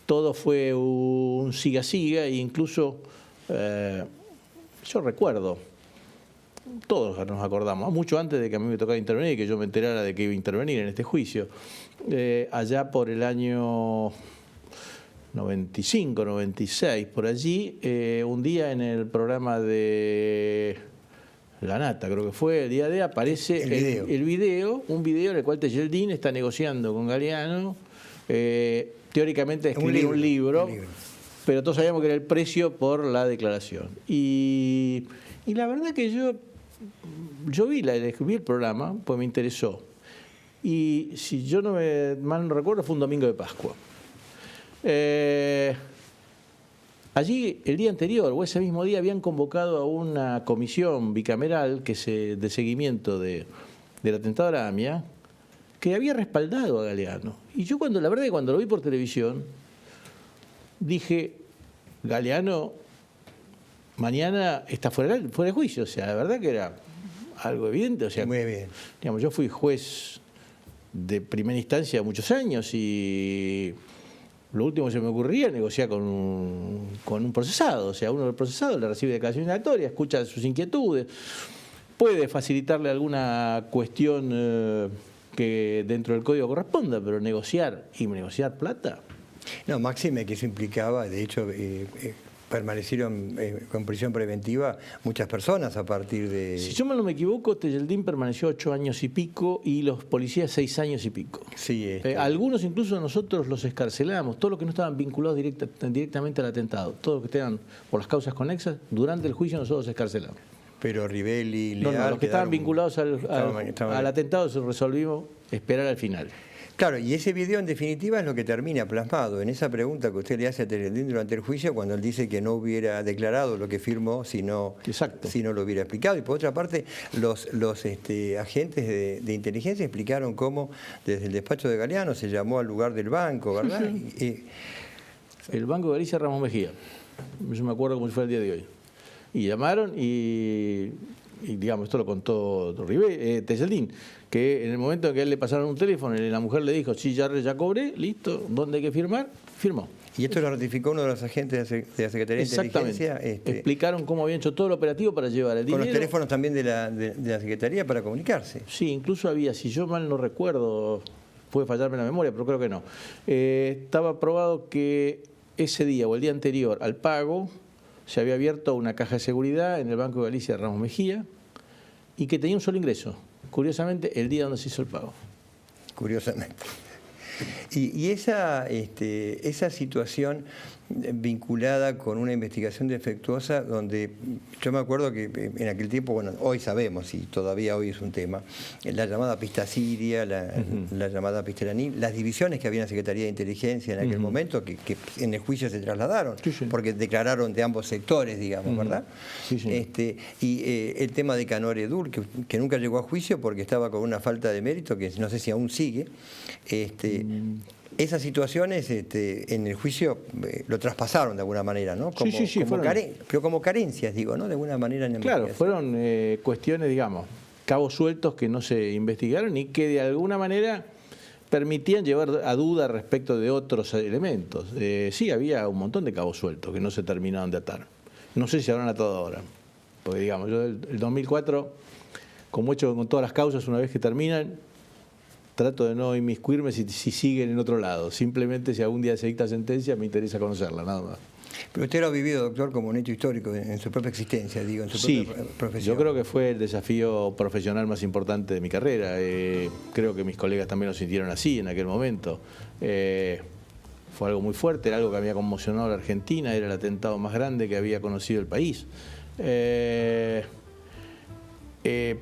Todo fue un siga-siga e incluso yo recuerdo, todos nos acordamos, mucho antes de que a mí me tocara intervenir y que yo me enterara de que iba a intervenir en este juicio, allá por el año 95, 96, por allí, un día en el programa de La Nata, creo que fue, el día de aparece un video en el cual Tejeldín está negociando con Galeano, teóricamente escribir un libro, pero todos sabíamos que era el precio por la declaración. Y la verdad que yo vi el programa, pues me interesó. Y si yo mal no recuerdo, fue un domingo de Pascua. Allí, el día anterior, o ese mismo día, habían convocado a una comisión bicameral de seguimiento del atentado a la AMIA, que había respaldado a Galeano. Y yo, la verdad que cuando lo vi por televisión, dije, Galeano mañana está fuera de juicio. O sea, la verdad que era algo evidente. O sea, muy bien. Digamos, yo fui juez de primera instancia muchos años y lo último que se me ocurría negociar con un procesado. O sea, uno del procesado le recibe declaración indagatoria, escucha sus inquietudes, puede facilitarle alguna cuestión que dentro del código corresponda, pero negociar plata. No, máxime que eso implicaba, de hecho, permanecieron con prisión preventiva muchas personas a partir de... Si yo mal no me equivoco, Tejeldín permaneció 8 años y pico y los policías 6 años y pico. Sí, algunos incluso nosotros los escarcelamos, todos los que no estaban vinculados directamente al atentado, todos los que estaban por las causas conexas, durante el juicio nosotros los escarcelamos. Pero Rivelli, Leal... No, los que estaban vinculados al atentado se resolvimos esperar al final. Claro, y ese video en definitiva es lo que termina plasmado en esa pregunta que usted le hace a Tejeldín durante el juicio cuando él dice que no hubiera declarado lo que firmó si no lo hubiera explicado. Y por otra parte, los agentes de inteligencia explicaron cómo desde el despacho de Galeano se llamó al lugar del banco, ¿verdad? Sí. El Banco de Galicia Ramos Mejía. Yo me acuerdo como si fuera el día de hoy. Y llamaron y digamos, esto lo contó Tejeldín, que en el momento en que a él le pasaron un teléfono y la mujer le dijo, sí, ya cobré, listo, ¿dónde hay que firmar? Firmó. Y esto lo ratificó uno de los agentes de la Secretaría de Inteligencia. Explicaron cómo habían hecho todo el operativo para llevar el dinero. Con los teléfonos también de la Secretaría para comunicarse. Sí, incluso había, si yo mal no recuerdo, puede fallarme la memoria, pero creo que no. Estaba probado que ese día o el día anterior al pago se había abierto una caja de seguridad en el Banco de Galicia de Ramos Mejía y que tenía un solo ingreso. Curiosamente, el día donde se hizo el pago. Curiosamente. Y esa situación vinculada con una investigación defectuosa donde yo me acuerdo que en aquel tiempo, bueno, hoy sabemos y todavía hoy es un tema, la llamada pista siria, la llamada pista iraní, las divisiones que había en la Secretaría de Inteligencia en aquel momento que en el juicio se trasladaron, porque declararon de ambos sectores, digamos, ¿verdad? Y el tema de Canor Edul, que nunca llegó a juicio porque estaba con una falta de mérito, que no sé si aún sigue. Esas situaciones en el juicio lo traspasaron de alguna manera, ¿no? Pero como carencias, digo, ¿no? De alguna manera en la Claro, fueron cuestiones, digamos, cabos sueltos que no se investigaron y que de alguna manera permitían llevar a duda respecto de otros elementos. Sí, había un montón de cabos sueltos que no se terminaron de atar. No sé si habrán atado ahora. Porque, digamos, yo el 2004, como he hecho con todas las causas, una vez que terminan, trato de no inmiscuirme si siguen en otro lado. Simplemente si algún día se dicta sentencia me interesa conocerla, nada más. Pero usted lo ha vivido, doctor, como un hecho histórico en su propia existencia, digo, en su propia profesión. Yo creo que fue el desafío profesional más importante de mi carrera. Creo que mis colegas también lo sintieron así en aquel momento. Fue algo muy fuerte, era algo que había conmocionado a la Argentina, era el atentado más grande que había conocido el país.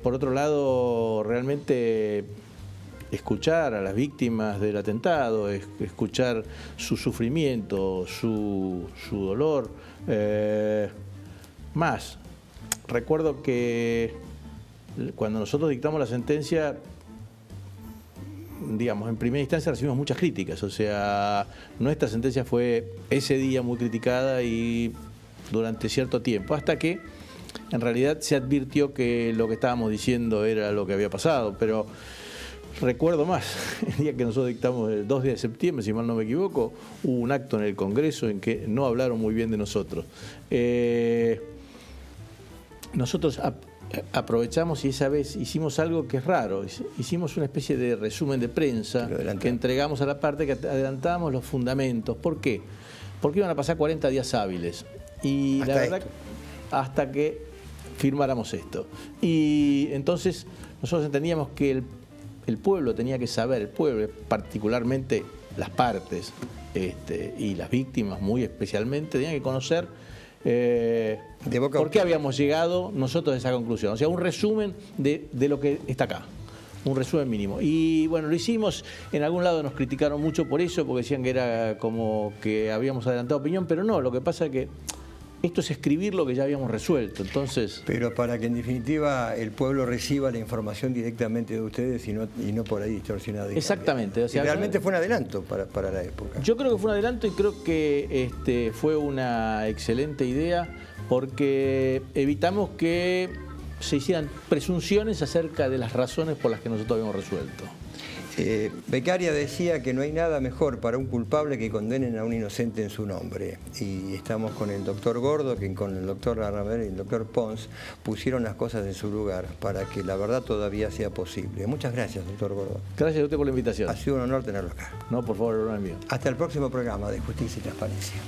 Por otro lado, realmente escuchar a las víctimas del atentado, escuchar su sufrimiento, su dolor. Más, recuerdo que cuando nosotros dictamos la sentencia, digamos, en primera instancia recibimos muchas críticas. O sea, nuestra sentencia fue ese día muy criticada y durante cierto tiempo, hasta que en realidad se advirtió que lo que estábamos diciendo era lo que había pasado. Pero recuerdo más, el día que nosotros dictamos el 2 de septiembre, si mal no me equivoco, hubo un acto en el Congreso en que no hablaron muy bien de nosotros. Nosotros aprovechamos y esa vez hicimos algo que es raro. Hicimos una especie de resumen de prensa que entregamos a la parte que adelantábamos los fundamentos. ¿Por qué? Porque iban a pasar 40 días hábiles. Y la verdad, hasta que firmáramos esto. Y entonces nosotros entendíamos que el pueblo tenía que saber, el pueblo, particularmente las partes y las víctimas muy especialmente, tenían que conocer por qué habíamos llegado nosotros a esa conclusión. O sea, un resumen de lo que está acá. Un resumen mínimo. Y bueno, lo hicimos, en algún lado nos criticaron mucho por eso, porque decían que era como que habíamos adelantado opinión, pero no, lo que pasa es que esto es escribir lo que ya habíamos resuelto, entonces... Pero para que en definitiva el pueblo reciba la información directamente de ustedes y no por ahí distorsionada. Exactamente. O sea, realmente fue un adelanto para la época. Yo creo que fue un adelanto y creo que fue una excelente idea, porque evitamos que se hicieran presunciones acerca de las razones por las que nosotros habíamos resuelto. Beccaria decía que no hay nada mejor para un culpable que condenen a un inocente en su nombre. Y estamos con el doctor Gordo, que con el doctor Larraver y el doctor Pons pusieron las cosas en su lugar para que la verdad todavía sea posible. Muchas gracias, doctor Gordo. Gracias a usted por la invitación. Ha sido un honor tenerlo acá. No, por favor, no es mío. Hasta el próximo programa de Justicia y Transparencia.